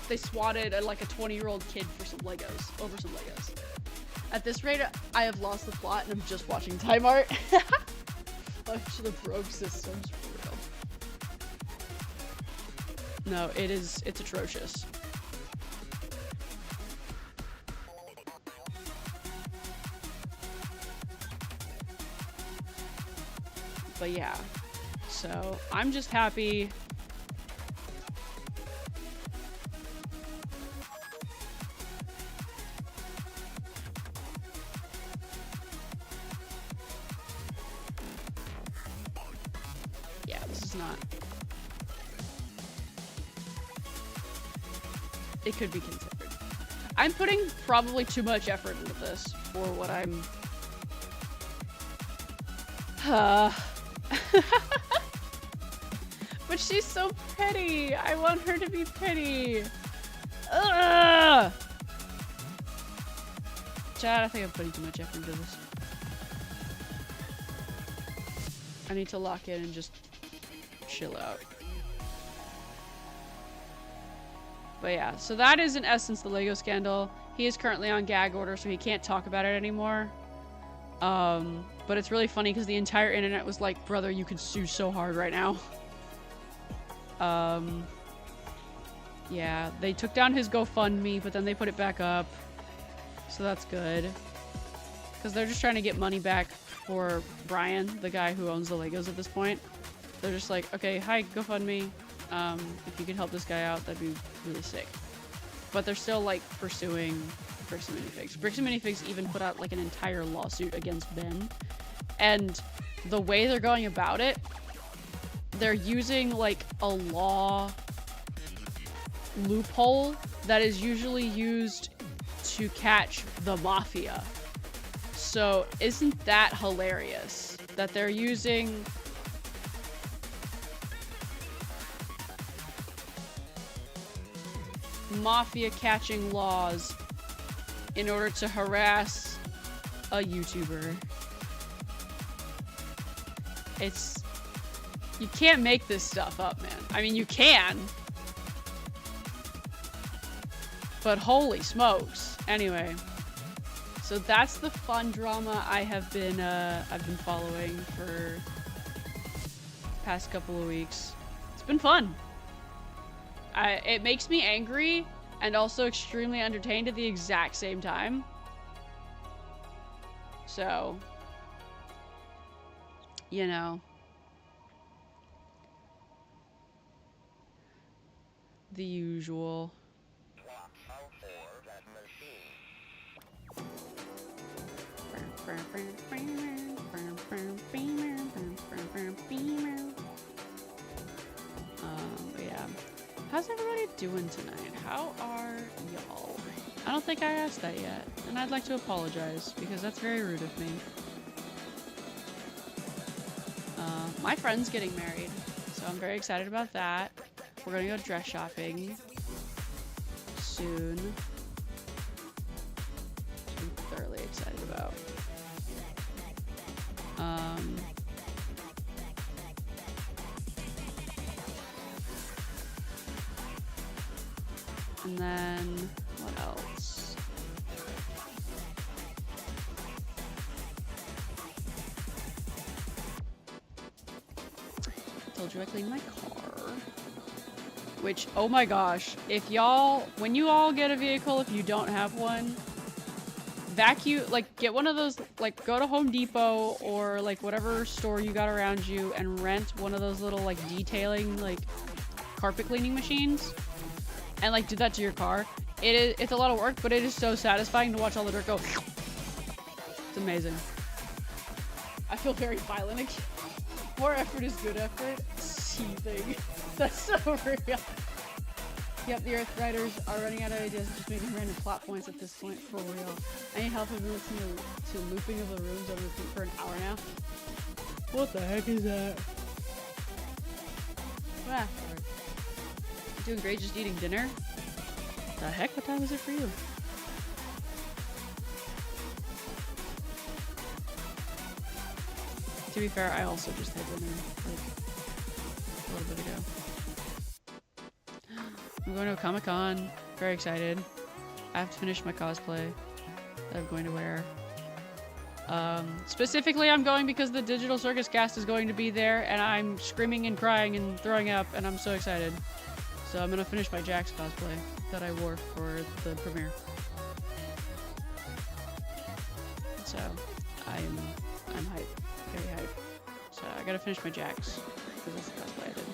They swatted like a 20-year-old kid for some Legos, over some Legos. At this rate, I have lost the plot and I'm just watching time art. Fudge the broke systems for real. No, it's atrocious. But yeah, so I'm just happy. Yeah, this is not. It could be considered. I'm putting probably too much effort into this for what I'm. But she's so pretty. I want her to be pretty. Ugh! Chad, I think I'm putting too much effort into this. I need to lock in and just chill out. But yeah, so that is in essence the Lego scandal. He is currently on gag order, so he can't talk about it anymore. But it's really funny because the entire internet was like, brother, you could sue so hard right now. Yeah, they took down his GoFundMe, but then they put it back up. So that's good. Because they're just trying to get money back for Brian, the guy who owns the Legos at this point. They're just like, okay, hi, GoFundMe. If you could help this guy out, that'd be really sick. But they're still, like, pursuing Bricks and Minifigs. Bricks and Minifigs even put out, like, an entire lawsuit against Ben. And the way they're going about it, they're using, like, a law loophole that is usually used to catch the mafia. So isn't that hilarious? That they're using mafia catching laws in order to harass a YouTuber. You can't make this stuff up, man. I mean, you can. But holy smokes. Anyway. So that's the fun drama I've been following for the past couple of weeks. It's been fun. It makes me angry and also extremely entertained at the exact same time. So, you know. The usual. But yeah. How's everybody doing tonight? How are y'all? I don't think I asked that yet, and I'd like to apologize because that's very rude of me. My friend's getting married, so I'm very excited about that. We're gonna go dress shopping soon. I'm thoroughly excited about. And then what else? told you I cleaned my car. Which, oh my gosh, if y'all, when you all get a vehicle, if you don't have one, vacuum, like, get one of those, like, go to Home Depot or, like, whatever store you got around you and rent one of those little, like, detailing, like, carpet cleaning machines. And, like, do that to your car. It's a lot of work, but it is so satisfying to watch all the dirt go. It's amazing. I feel very violent. More effort is good effort. Seething. That's so real. Yep, the Earth Riders are running out of ideas, just making random plot points at this point, for real. I need help. I've been listening to looping of the rooms on repeat for an hour now. What the heck is that? Ah, doing great, just eating dinner. The heck? What time is it for you? To be fair, I also just had dinner, like, a little bit ago. I'm going to a Comic-Con. Very excited. I have to finish my cosplay that I'm going to wear. Specifically, I'm going because the Digital Circus cast is going to be there, and I'm screaming and crying and throwing up, and I'm so excited. So I'm gonna finish my Jax cosplay that I wore for the premiere. So I'm hyped, very hyped. So I gotta finish my Jax because that's the cosplay I did.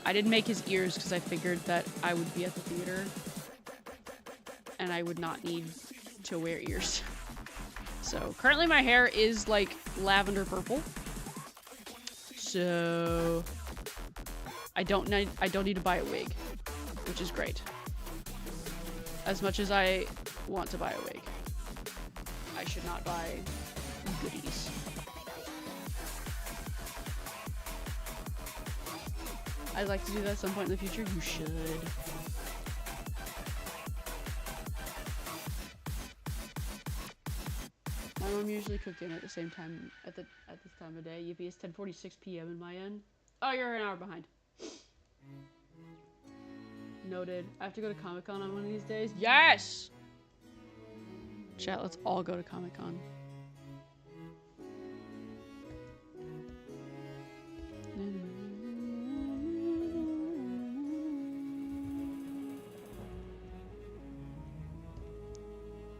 I didn't make his ears because I figured that I would be at the theater and I would not need to wear ears. So currently my hair is like lavender purple. So I don't need to buy a wig, which is great. As much as I want to buy a wig, I should not buy goodies. I'd like to do that at some point in the future. You should. My mom usually cooked dinner at the same time at this time of day. Yippee, it's 10:46 p.m. in my end. Oh, you're an hour behind. Noted. I have to go to Comic-Con on one of these days. Yes! Chat, let's all go to Comic-Con.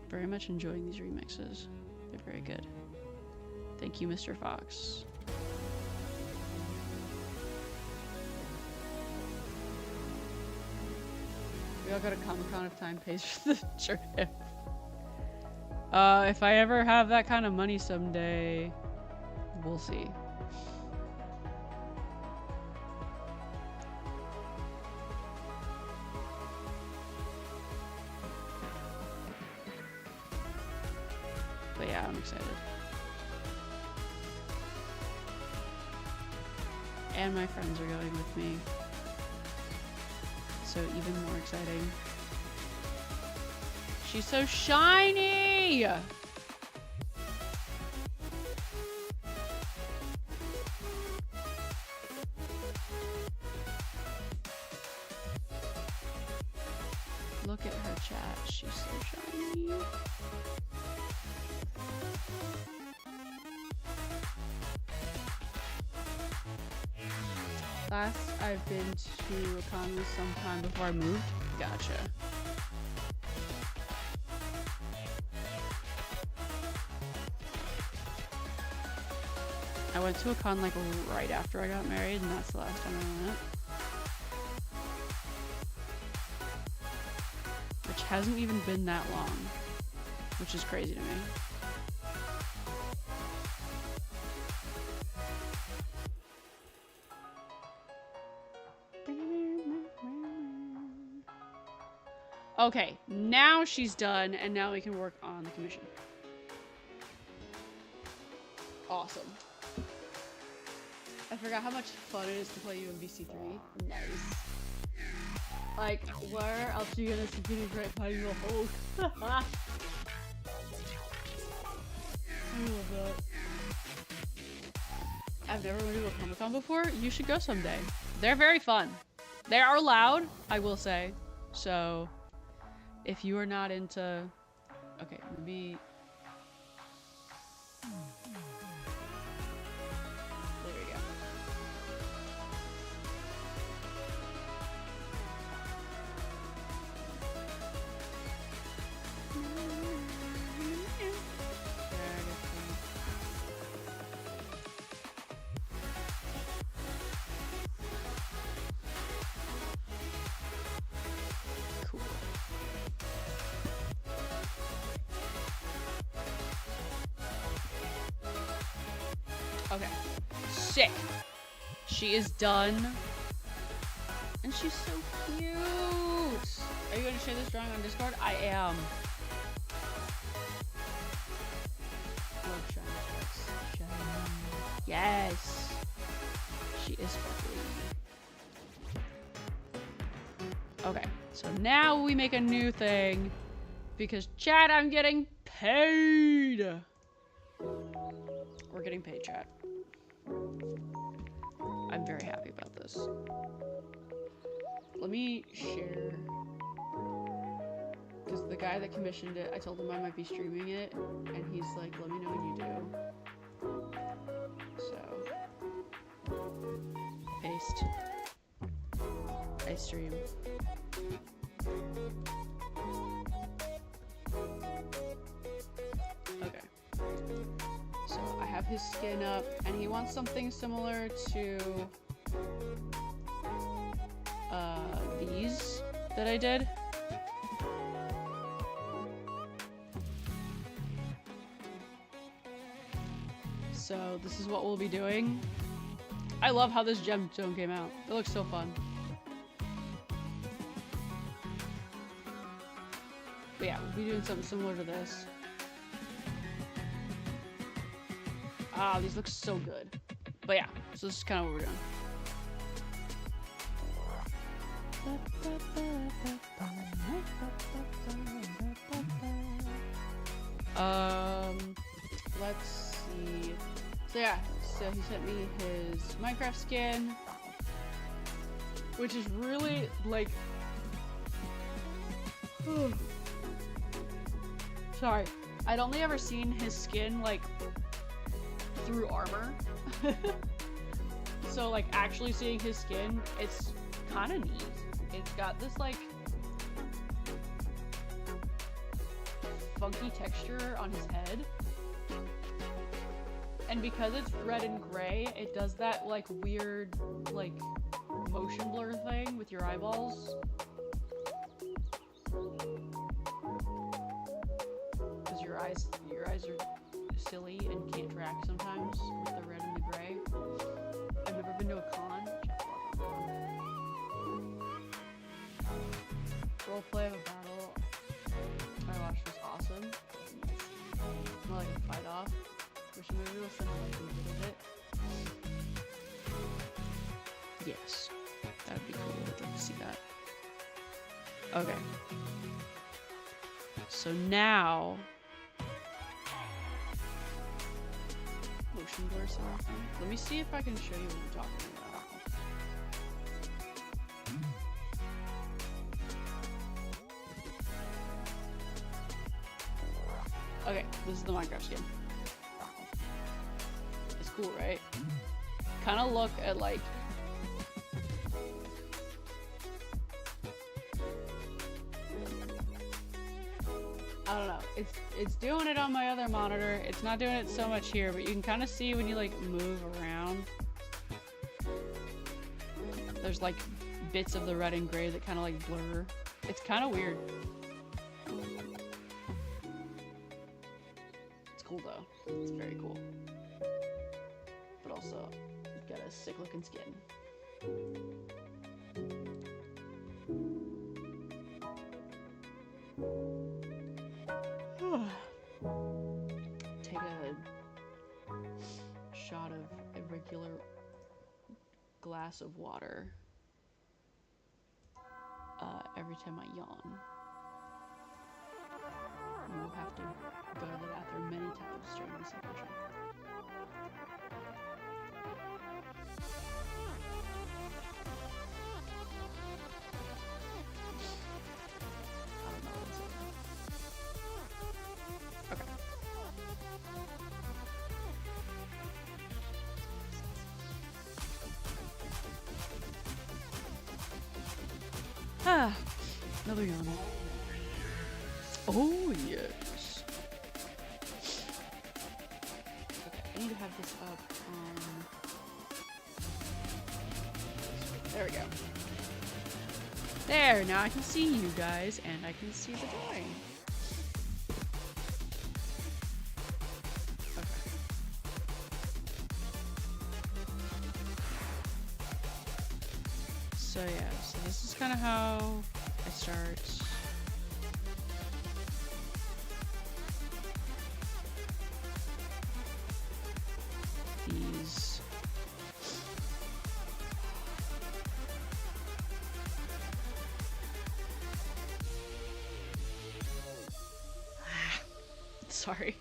Very much enjoying these remixes. They're very good. Thank you, Mr. Fox. We all go to Comic-Con if time pays for the trip. If I ever have that kind of money someday, we'll see. But yeah, I'm excited. And my friends are going with me. So even more exciting. She's so shiny! Look at her chat. She's so shiny. Last I've been to a con was sometime before I moved. Gotcha. I went to a con like right after I got married, and that's the last time I went. Which hasn't even been that long, which is crazy to me. Okay, now she's done, and now we can work on the commission. Awesome. I forgot how much fun it is to play you in VC3. Nice. Like, where else are you gonna see getting right fighting the Hulk? I love that. I've never been to a Comic-Con before. You should go someday. They're very fun. They are loud, I will say. So, if you are not into... Okay, maybe... Okay. Sick. She is done. And she's so cute. Are you going to share this drawing on Discord? I am. Love shiny sparks. Shiny. Yes. She is sparkly. Okay. So now we make a new thing. Because, chat, I'm getting paid. We're getting paid, chat. I'm very happy about this. Let me share. Because the guy that commissioned it, I told him I might be streaming it. And he's like, let me know when you do. So. Paste. I stream. Okay. So I have his skin up, and he wants something similar to these that I did. So this is what we'll be doing. I love how this gemstone came out. It looks so fun. But yeah, we'll be doing something similar to this. Ah, these look so good. But yeah, so this is kind of what we're doing. Let's see. So yeah, so he sent me his Minecraft skin, which is really like. Sorry, I'd only ever seen his skin like through armor. So like actually seeing his skin, it's kind of neat. It's got this like funky texture on his head. And because it's red and gray, it does that like weird like motion blur thing with your eyeballs. Because your eyes are silly and can't track sometimes with the red and the gray. I've never been to a con. Roleplay of a battle I watched was awesome. More like a fight off. Wish maybe we'll send like a bit of it. Yes. That'd be cool. I'd like to see that. Okay. So now motion blur something. Let me see if I can show you what I'm talking about. Okay, this is the Minecraft skin. It's cool, right? Kind of look at like I don't know. It's doing it on my other monitor. It's not doing it so much here, but you can kind of see when you like move around. There's like bits of the red and gray that kind of like blur. It's kind of weird. It's cool though. It's very cool. But also, you've got a sick looking skin. Take a shot of a regular glass of water every time I yawn. You will have to go to the bathroom many times during this session. I don't know what it's in. Okay. Ah, another yawn. Oh yes. Okay, I need to have this up on. There we go. There, now I can see you guys, and I can see the drawing. Okay. So yeah, so this is kind of how I start. These. Sorry.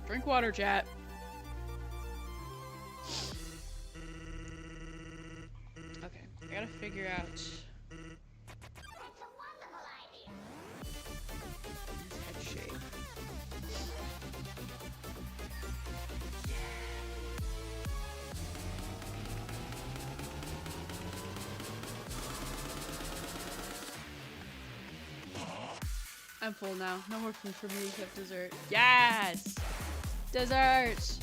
Drink water, chat. Okay, I gotta figure out. Head shape. I'm full now. No more food for me except dessert. Yes! Dessert!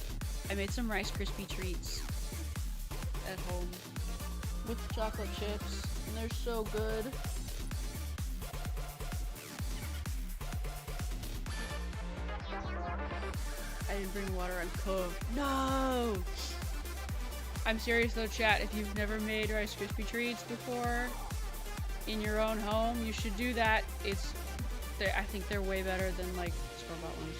I made some Rice Krispie treats at home with chocolate chips, and they're so good. I didn't bring water, I'm cooked. No! I'm serious though, chat. If you've never made Rice Krispie treats before in your own home, you should do that. I think they're way better than like store-bought ones.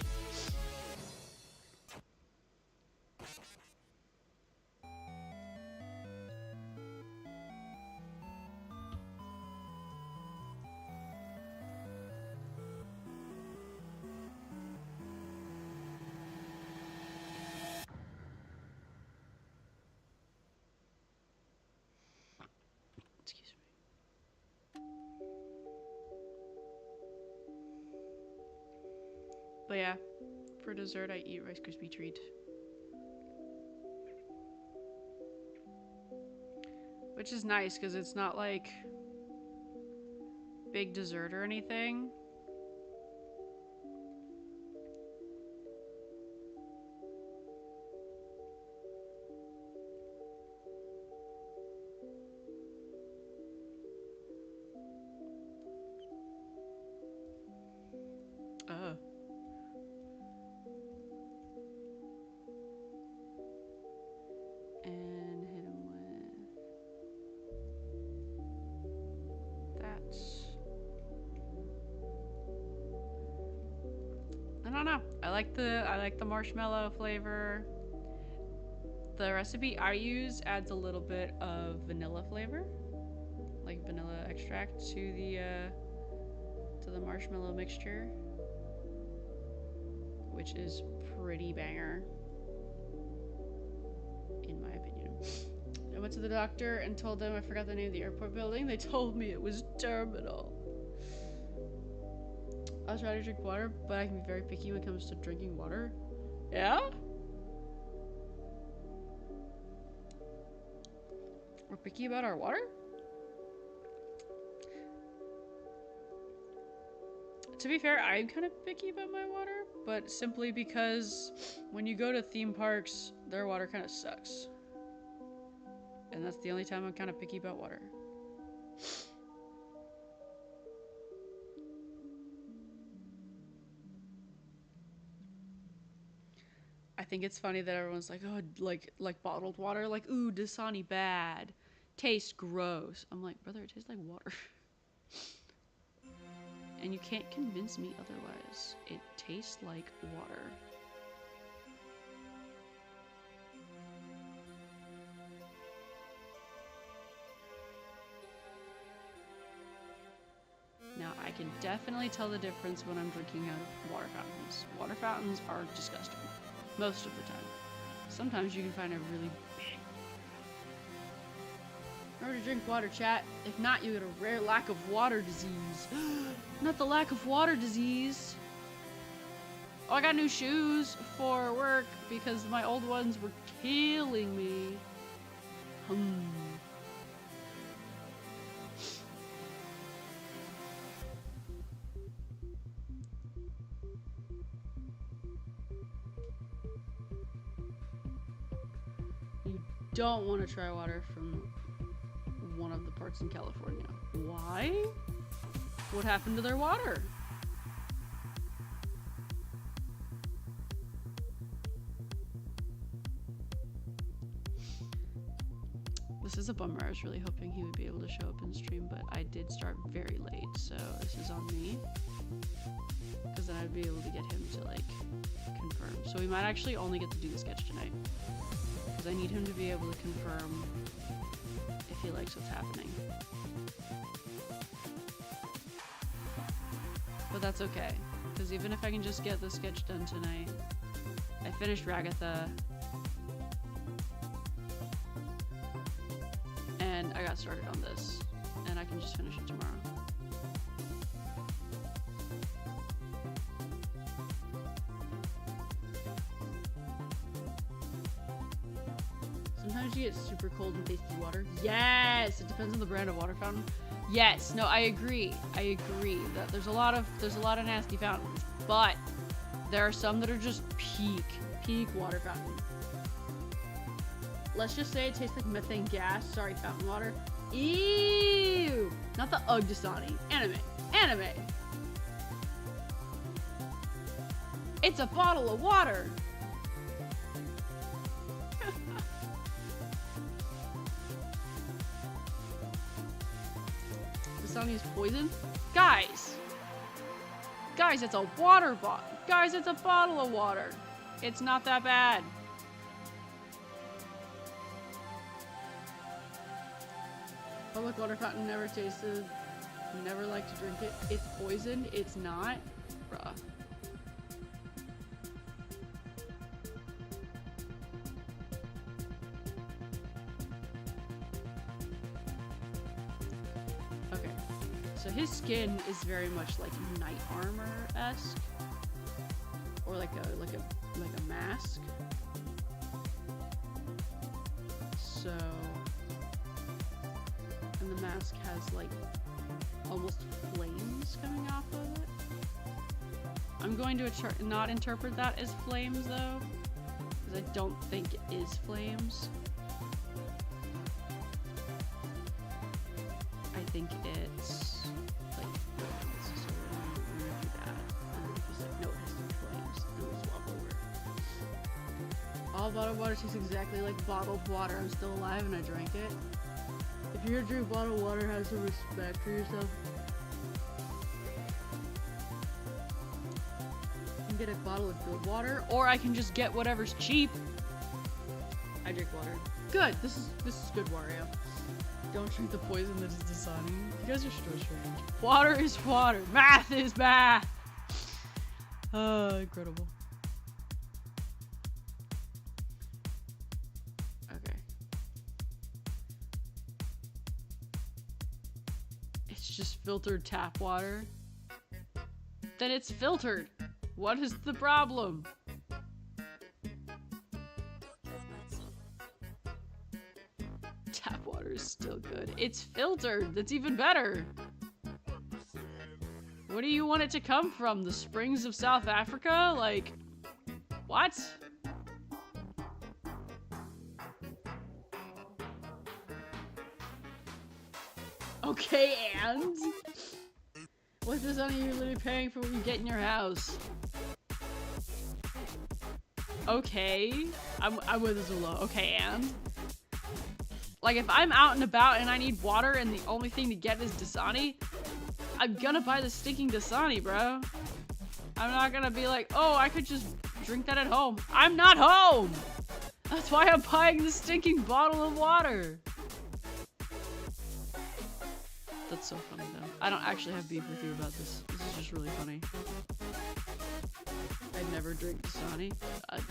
Excuse me. But yeah, for dessert I eat Rice Krispie treat. Which is nice because it's not like big dessert or anything. Oh. And hit him with that. I don't know. I like the marshmallow flavor. The recipe I use adds a little bit of vanilla flavor, like vanilla extract to the marshmallow mixture, which is pretty banger, in my opinion. I went to the doctor and told them I forgot the name of the airport building. They told me it was Terminal. I was trying to drink water, but I can be very picky when it comes to drinking water. Yeah? We're picky about our water? To be fair, I'm kind of picky about my water, but simply because when you go to theme parks, their water kind of sucks. And that's the only time I'm kind of picky about water. I think it's funny that everyone's like, oh, like bottled water, like, ooh, Dasani bad, tastes gross. I'm like, brother, it tastes like water. And you can't convince me otherwise. It tastes like water. Now, I can definitely tell the difference when I'm drinking out of water fountains. Water fountains are disgusting. Most of the time. Sometimes you can find a really big. Remember to drink water, chat. If not, you get a rare lack of water disease. Not the lack of water disease. Oh, I got new shoes for work because my old ones were killing me. You don't want to try water from one of the parks in California. Why? What happened to their water? This is a bummer. I was really hoping he would be able to show up in stream, but I did start very late, so this is on me. Because then I'd be able to get him to, like, confirm. So we might actually only get to do the sketch tonight. Because I need him to be able to confirm if he likes what's happening. But that's okay. Because even if I can just get the sketch done tonight, I finished Ragatha. And I got started on this. And I can just finish it tomorrow. Sometimes you get super cold and tasty water. Yes! It depends on the brand of water fountain. Yes, no, I agree. I agree that there's a lot of nasty fountains, but there are some that are just peak water fountain. Let's just say it tastes like methane gas. Sorry, fountain water. Ew! Not the Ugg Dasani. Anime. It's a bottle of water. Dasani is poison? Guys, it's a water bottle. Guys, it's a bottle of water. It's not that bad. Public water fountain, never tasted, never liked to drink it. It's poisoned, it's not. Bruh. Okay, so his skin is very much like knight armor-esque, or like a mask. So. And the mask has like almost flames coming off of it. I'm going to not interpret that as flames though, because I don't think it is flames. I think it's like flames, so we're gonna do that. And then if he's like, no, it has to be flames, then we'll swap over. All bottled water tastes exactly like bottled water. I'm still alive and I drank it. If you're gonna drink bottled water, have some respect for yourself. You can get a bottle of good water, or I can just get whatever's cheap. I drink water. Good. This is good water, yeah. Don't drink the poison that is Dasani. You guys are so strange. Water is water. Math is math. Incredible. Just filtered tap water. Then it's filtered. What is the problem? Tap water is still good. It's filtered. That's even better. What do you want it to come from? The springs of South Africa? Like, what? Okay, and? What does only you're literally paying for what you get in your house? Okay. I'm with this low. Okay, and? Like, if I'm out and about and I need water and the only thing to get is Dasani, I'm gonna buy the stinking Dasani, bro. I'm not gonna be like, oh, I could just drink that at home. I'm not home! That's why I'm buying the stinking bottle of water. That's so funny, though. I don't actually have beef with you about this. This is just really funny. I'd never drink Dasani. I'd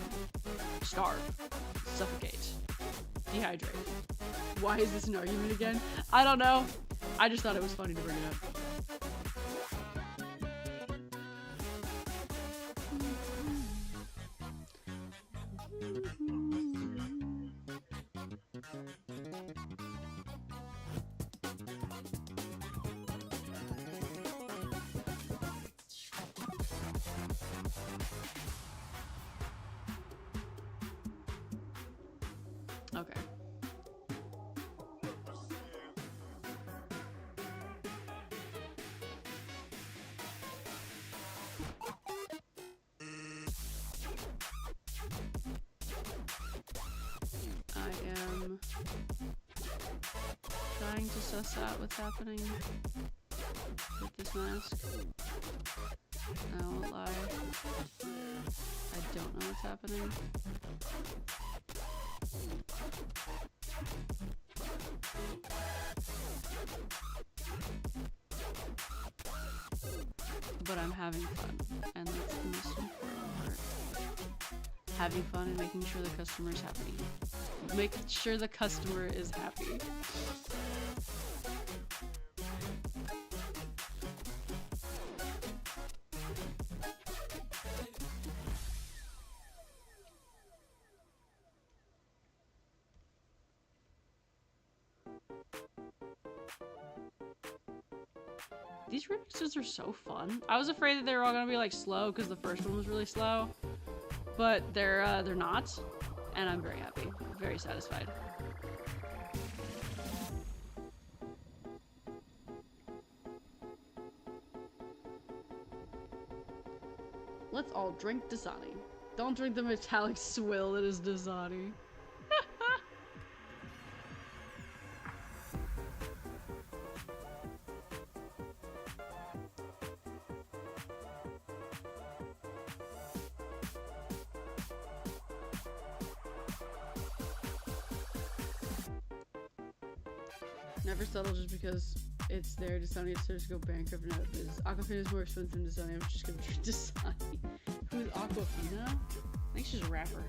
starve. Suffocate. Dehydrate. Why is this an argument again? I don't know. I just thought it was funny to bring it up. Okay. I am trying to suss out what's happening with this mask. I won't lie. I don't know what's happening. But I'm having fun, and that's the most important part. Having fun and making sure the customer's happy. Making sure the customer is happy. These remixes are so fun. I was afraid that they were all gonna be like slow because the first one was really slow, but they're not, and I'm very happy, very satisfied. Let's all drink Dasani. Don't drink the metallic swill that is Dasani. Never settle just because it's there. Dasani deserves to go bankrupt and out of business. Aquafina is more expensive than Dasani. I'm just gonna drink Dasani. Who's Aquafina? I think she's a rapper.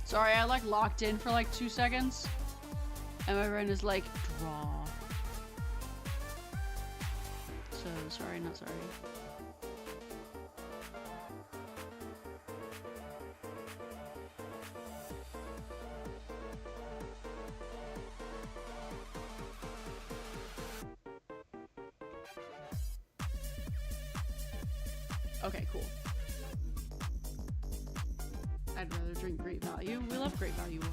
Sorry, I like locked in for like 2 seconds. And my brain is like, draw. So, sorry, not sorry. Okay, cool. I'd rather drink Great Value. We love Great Value water.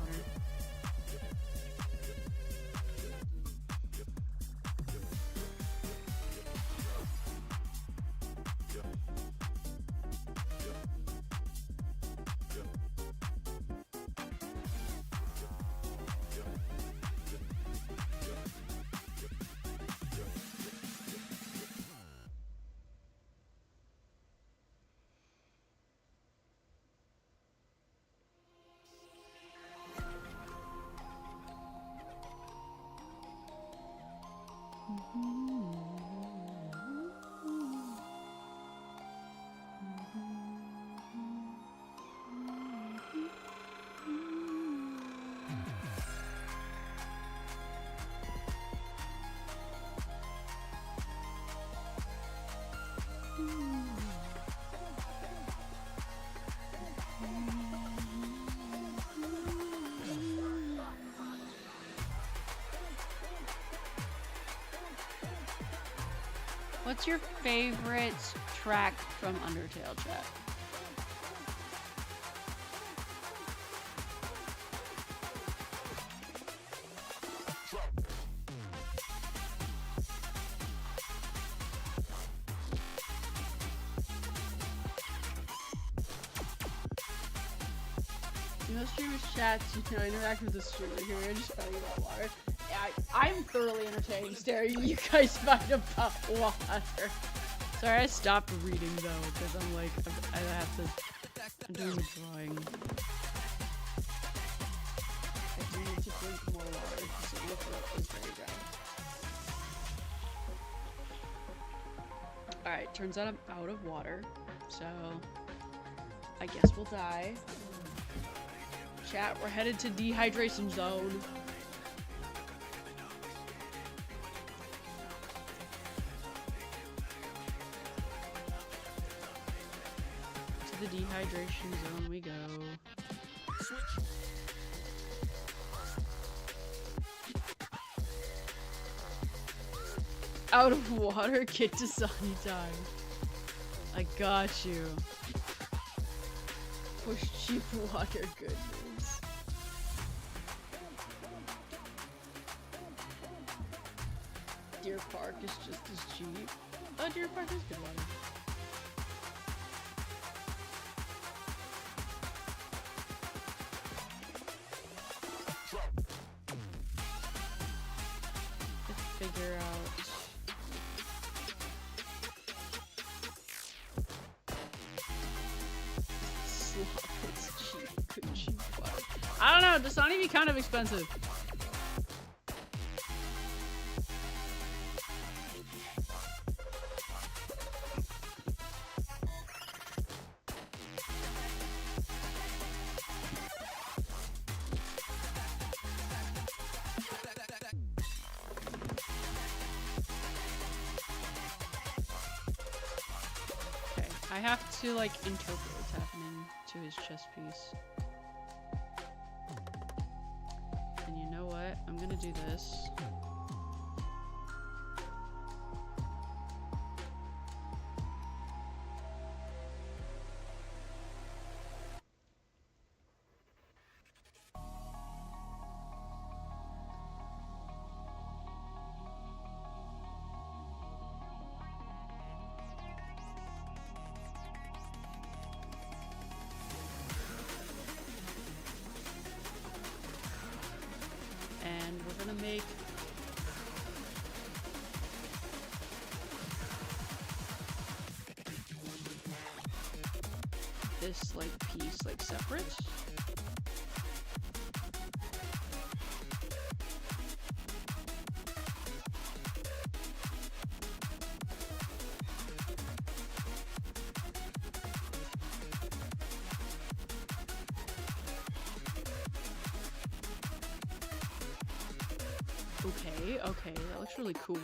What's your favorite track from Undertale, chat? You know, streamers chats, you know, interact with the streamer here. I just found about water. I'm thoroughly entertained staring you guys fight about water. Sorry, I stopped reading though, because I'm like, I have to, I'm doing the drawing. I do need to drink more water, because it looks like it's very dry. Alright, turns out I'm out of water, so I guess we'll die. Chat, we're headed to dehydration zone. the dehydration zone we go. Out of water, get to sunny time. I got you. Push cheap water goodness. Deer Park is just as cheap. Oh, Deer Park is good water. Let's figure out. It's cheap, good cheap water. I don't know, Dasani be kind of expensive. I have to like interpret what's happening to his chest piece. And you know what? I'm gonna do this. And we're gonna make this like piece like separate. Okay, that looks really cool.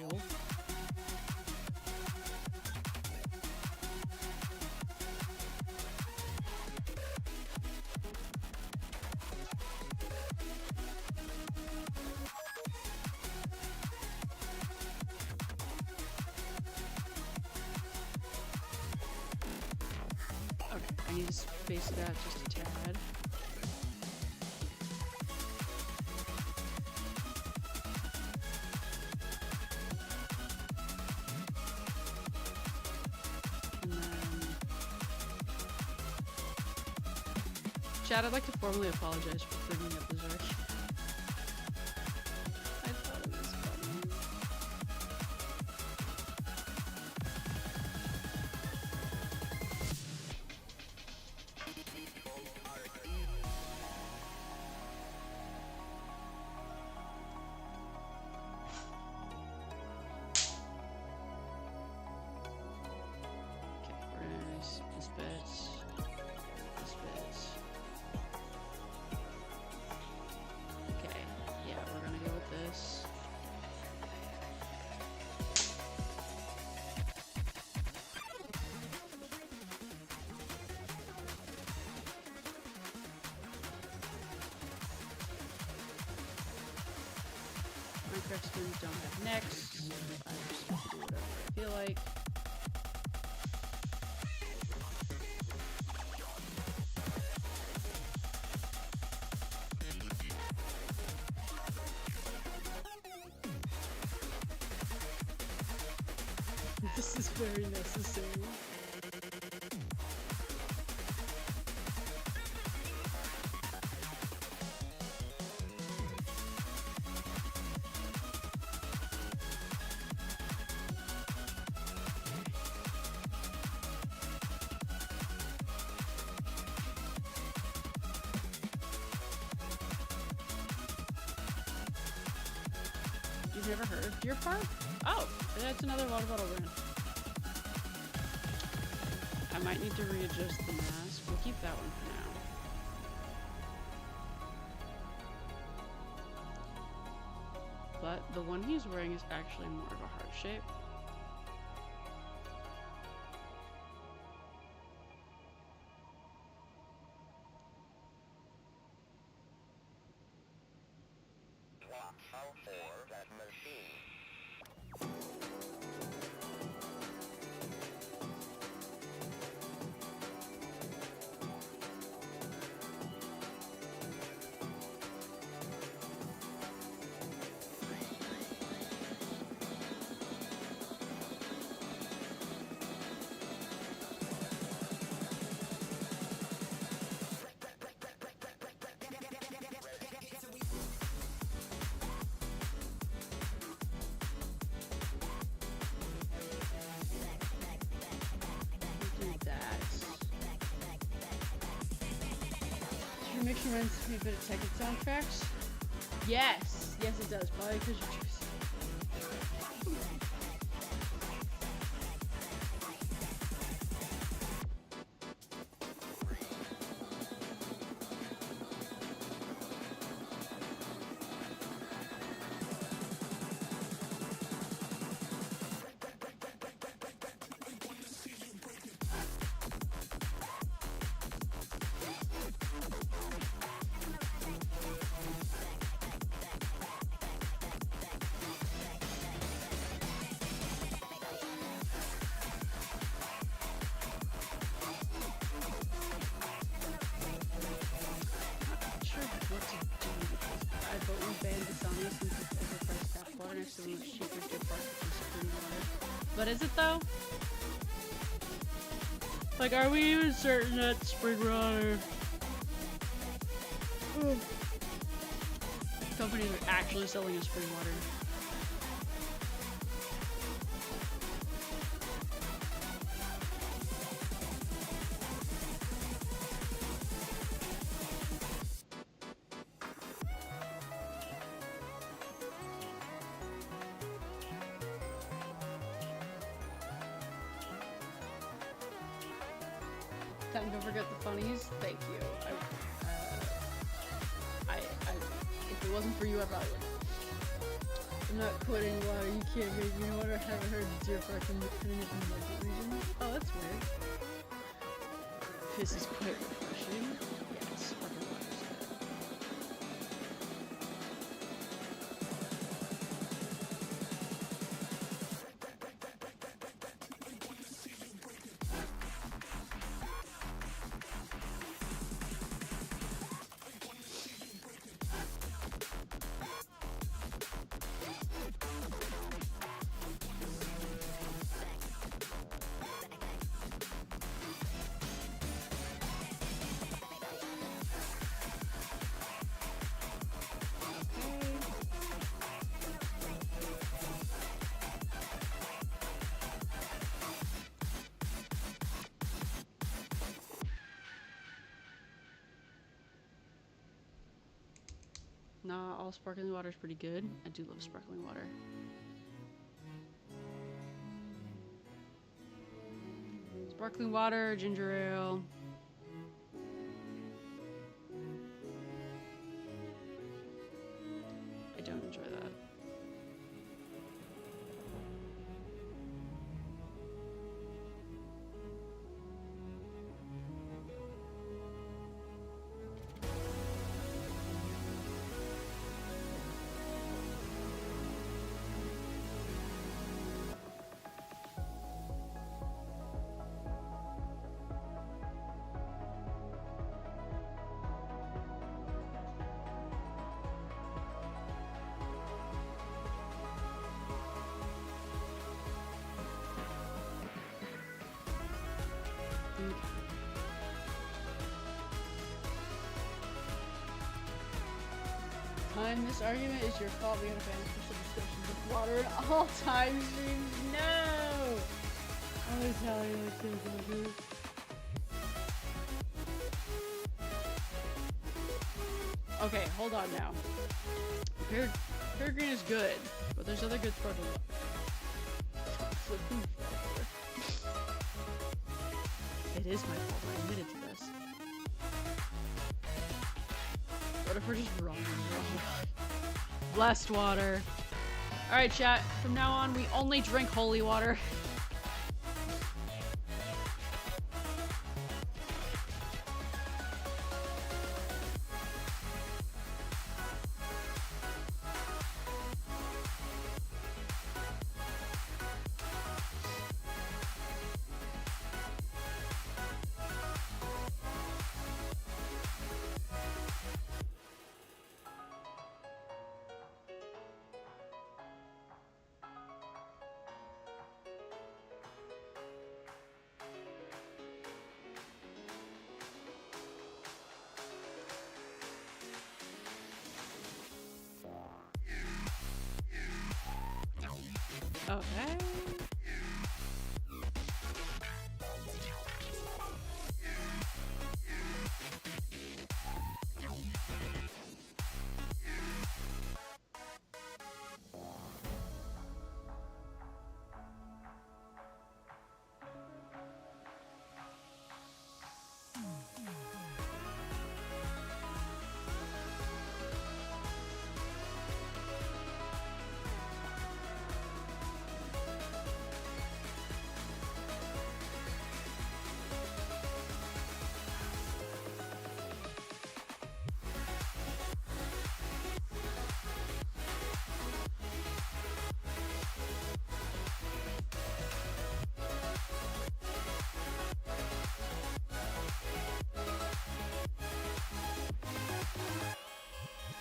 Okay, I need to space it out just a tad. Chad, I'd like to formally apologize for bringing up the Zerk. I thought it was funny. Okay, we're gonna use this bit. This. Minecraft skins don't have necks. I just have to do whatever I feel like. This is very necessary. You've never heard of Deer Park? Oh, that's another water bottle brand. I might need to readjust the mask. We'll keep that one for now. But the one he's wearing is actually more of a heart shape. Mix reminds me a bit of Tekken soundtracks. Yes! Yes, it does. Probably because you're juicy. But is it though? Like, are we even certain that spring water companies are actually selling us spring water? Don't forget the funnies. Thank you. If it wasn't for you, I probably would. I'm not quoting water. You can't make me water. I haven't heard different depending on the region. Oh, that's weird. This is quite refreshing. Yes, fucking water's Nah, all sparkling water is pretty good. I do love sparkling water. Sparkling water, ginger ale. I don't enjoy that. Time. This argument is your fault. We gotta ban special descriptions of water at all time streams. No! I'm gonna tell you what to do. Okay, hold on now. Peregrine is good, but there's other good sparkling water. It is my fault. I admitted to this. What if we're just wrong? Blessed water. Alright, chat. From now on, we only drink holy water. Okay.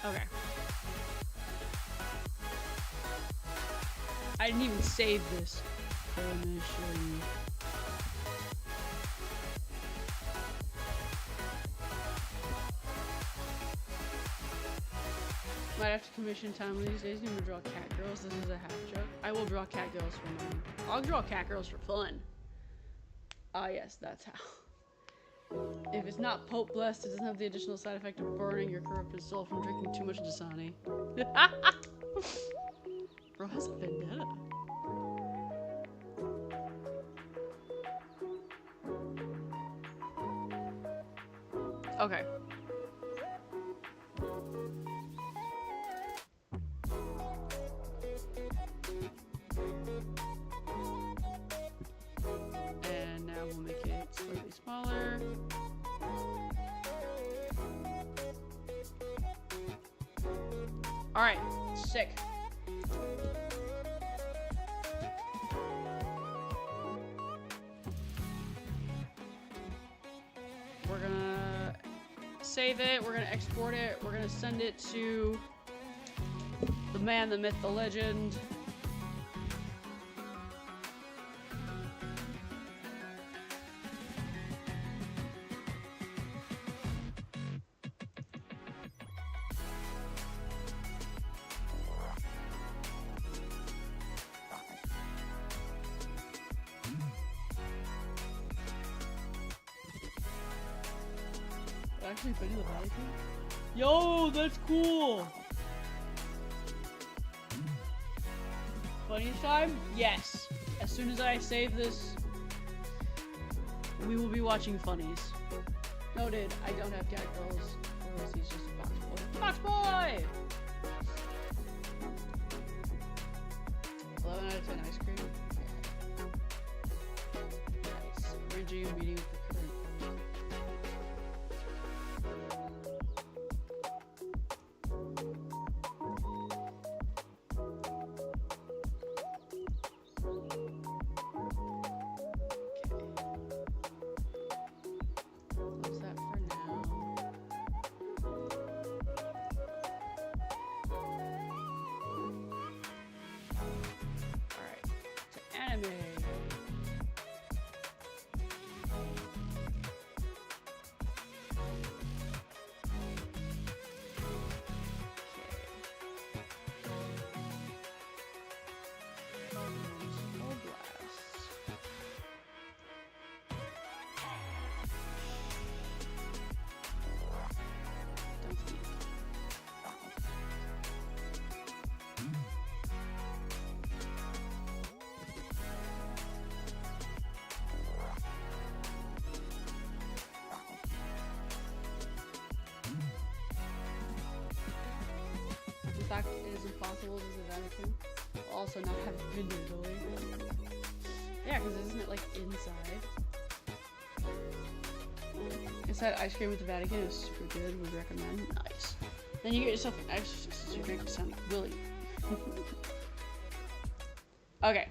Okay. I didn't even save this. Permission. Might have to commission time these days. You want to draw cat girls? This is a half joke. I will draw cat girls for money. I'll draw cat girls for fun. Ah, yes, that's how. If it's not Pope blessed, it doesn't have the additional side effect of burning your corrupted soul from drinking too much Dasani. Bro has a vendetta. Okay. And now we'll make it slightly smaller. All right, sick. We're gonna save it, we're gonna export it, we're gonna send it to the man, the myth, the legend. Actually been to the Vatican? Yo, that's cool! Funniest time? Yes. As soon as I save this, we will be watching funnies. Noted, I don't have cat girls. Or else he's just a box boy. Box boy! 11 out of 10 ice cream. Nice. Arranging a meeting with the current. In fact, it is impossible as a Vatican. Also not have it been Italy. Yeah, because isn't it like inside? Inside ice cream at the Vatican is super good. Would recommend. Nice. Then you get yourself an extra drink to sound like Willy. Okay,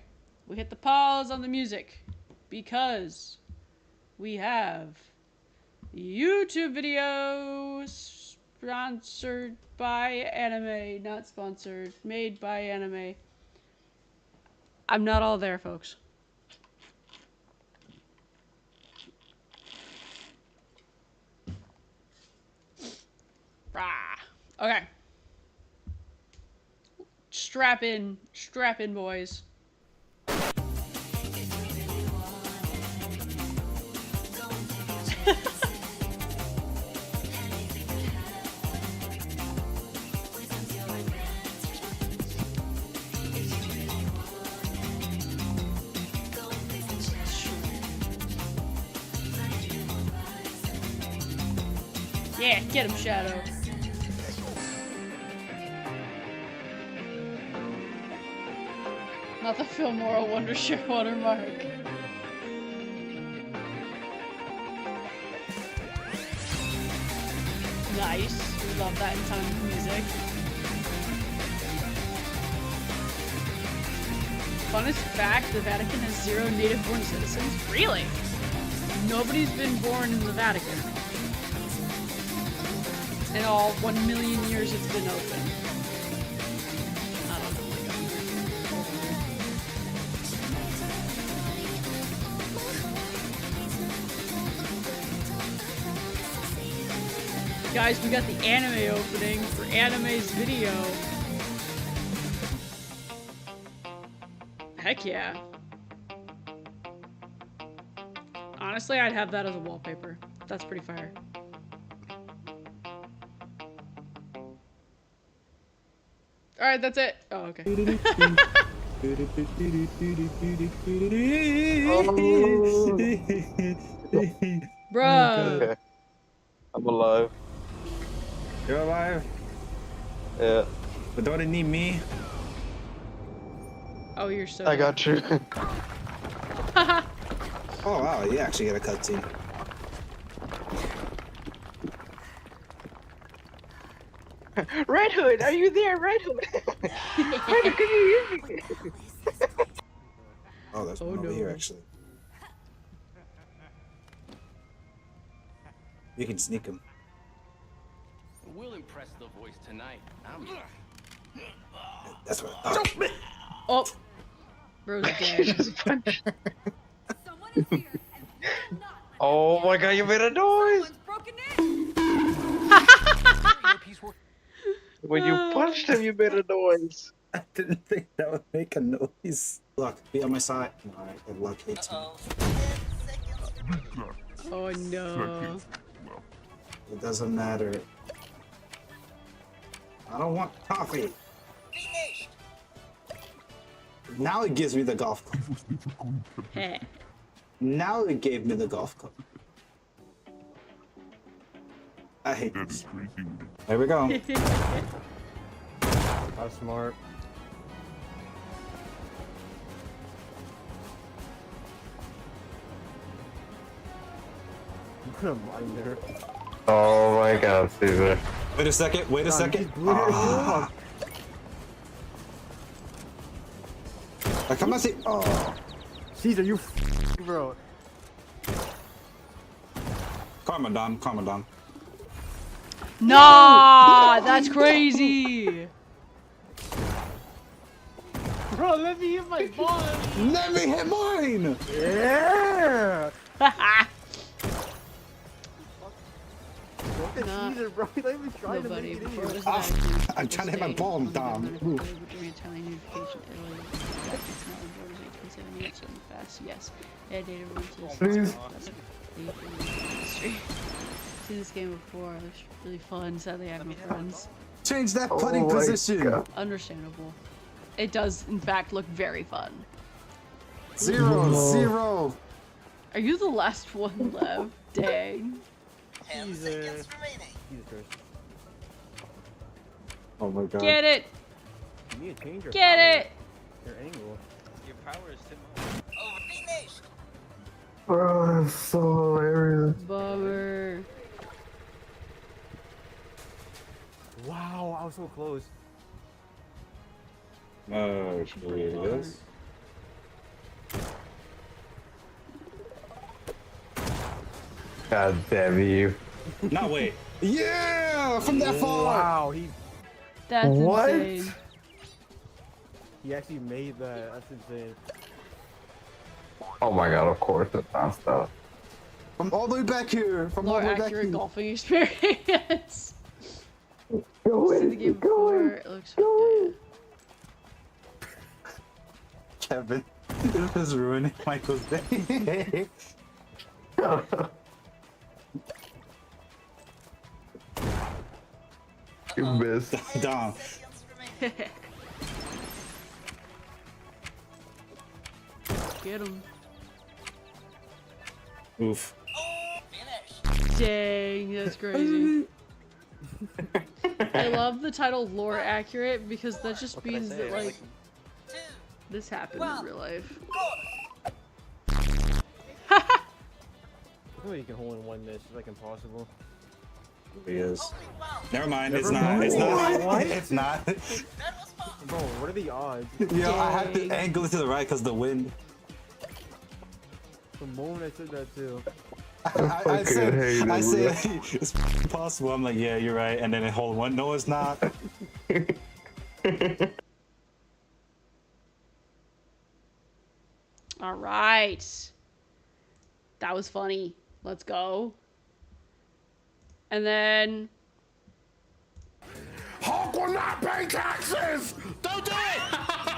we hit the pause on the music because we have YouTube videos. Sponsored by anime, not sponsored. Made by anime. I'm not all there, folks. Rah. Okay. Strap in, boys. Yeah, get him, Shadow. Not the Filmora Wondershare watermark. Nice. We love that in time of music. Funnest fact, the Vatican has 0 native-born citizens. Really? Nobody's been born in the Vatican. In all 1 million years it's been open. I don't know. Guys, we got the anime opening for Anime's video. Heck yeah. Honestly, I'd have that as a wallpaper. That's pretty fire. Alright, that's it. Oh, okay. Bruh. Okay. I'm alive. You're alive? Yeah. But don't it need me? Oh, you're so I got you. Oh wow, you actually get a cutscene. Red Hood, are you there, Red Hood? Red Hood, can you hear me? Oh, there's one over here actually. You can sneak him. We'll impress the voice tonight. That's what I thought. Oh. Bro's dead. Oh my god, you made a noise! When you punched him, you made a noise. I didn't think that would make a noise. Look, be on my side. Alright, good luck, 18. Oh no. It doesn't matter. I don't want coffee. Now it gives me the golf club. Heh. Now it gave me the golf club. I hate this. There we go. How smart. Reminder. Oh my god, Caesar. Wait a second, wait a second. Ah. I come and see. Oh. Caesar, you bro. Karma Don, Karma Don. Nah, that's crazy. Bro, let me hit my ball. Let me hit mine! Yeah! Nah. Caesar, bro. He's not even trying to Nobody make it before in. it was Ah, announced I'm trying to hit my state ball, on the Dom. November Oof. 3rd, which Italian unification Italy. It's not important as 1870 yet, so fast. Yes. Yeah, data runs Please. history. Seen this game before. It was really fun. Sadly, I have no friends. Change that putting Oh my position. God. Understandable. It does, in fact, look very fun. 0-0. Are you the last one left? Dang. Jesus Christ. Oh my god. Get it! You need to change your Get power. it! Your angle. Your power is too much. Bro, that's so hilarious. Bummer. Wow, I was so close. Oh, Jesus. God damn you. No, wait. Yeah! From that far! Wow, he That's What? insane. actually made that. That's insane. Oh my god, of course it's not stuff. From all the way back here. From More all the way back accurate here. golfing experience. Go See the game before. It looks fun. Kevin, this is ruining Michael's day. You missed. Dom. Get him. Oof. Dang, that's crazy. I love the title Lore Accurate because that just means that, like, this happened in real life. No way you can hold in one miss. It's like impossible. He is. Never mind, it's not. It's not. It's not. Bro, what are the odds? Yo, I had to Dang. angle it to the right because the wind. The moment I said that too. I say it's possible. I'm like, yeah, you're right. And then it hold one. No, it's not. All right. That was funny. Let's go. And then... Hulk will not pay taxes! Don't do it!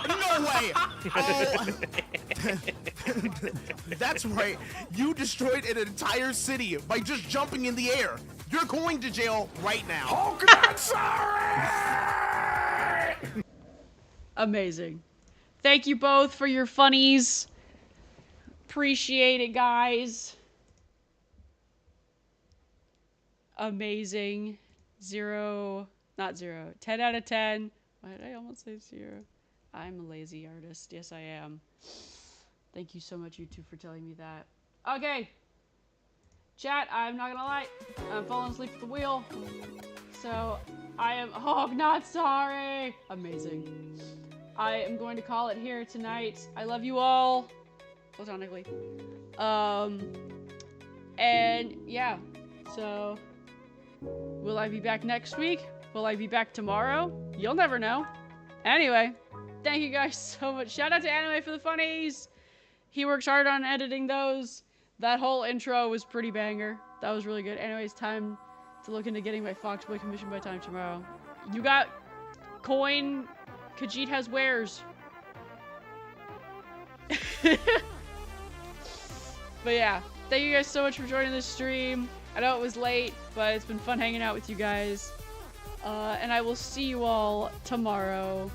No way! Oh. That's right. You destroyed an entire city by just jumping in the air. You're going to jail right now. Hulk not sorry! Amazing. Thank you both for your funnies. Appreciate it, guys. Amazing. 10 out of 10. Why did I almost say 0? I'm a lazy artist. Yes, I am. Thank you so much, you two, for telling me that. Okay. Chat, I'm not gonna lie. I'm falling asleep at the wheel. So, I am... Oh, I'm not sorry. Amazing. I am going to call it here tonight. I love you all. Platonically. And, yeah. So... Will I be back next week? Will I be back tomorrow? You'll never know. Anyway, thank you guys so much. Shout out to Anime for the funnies. He works hard on editing those. That whole intro was pretty banger. That was really good. Anyways, time to look into getting my Foxboy commission by time tomorrow. You got coin. Khajiit has wares. But yeah, thank you guys so much for joining this stream. I know it was late, but it's been fun hanging out with you guys. And I will see you all tomorrow.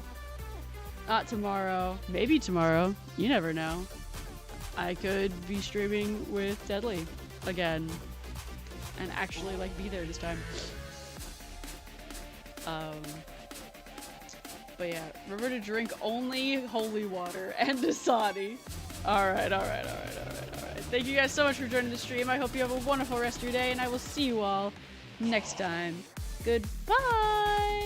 Not tomorrow. Maybe tomorrow. You never know. I could be streaming with Deadly again. And actually, like, be there this time. But yeah, remember to drink only holy water and Dasani. Alright. Thank you guys so much for joining the stream. I hope you have a wonderful rest of your day, and I will see you all next time. Goodbye!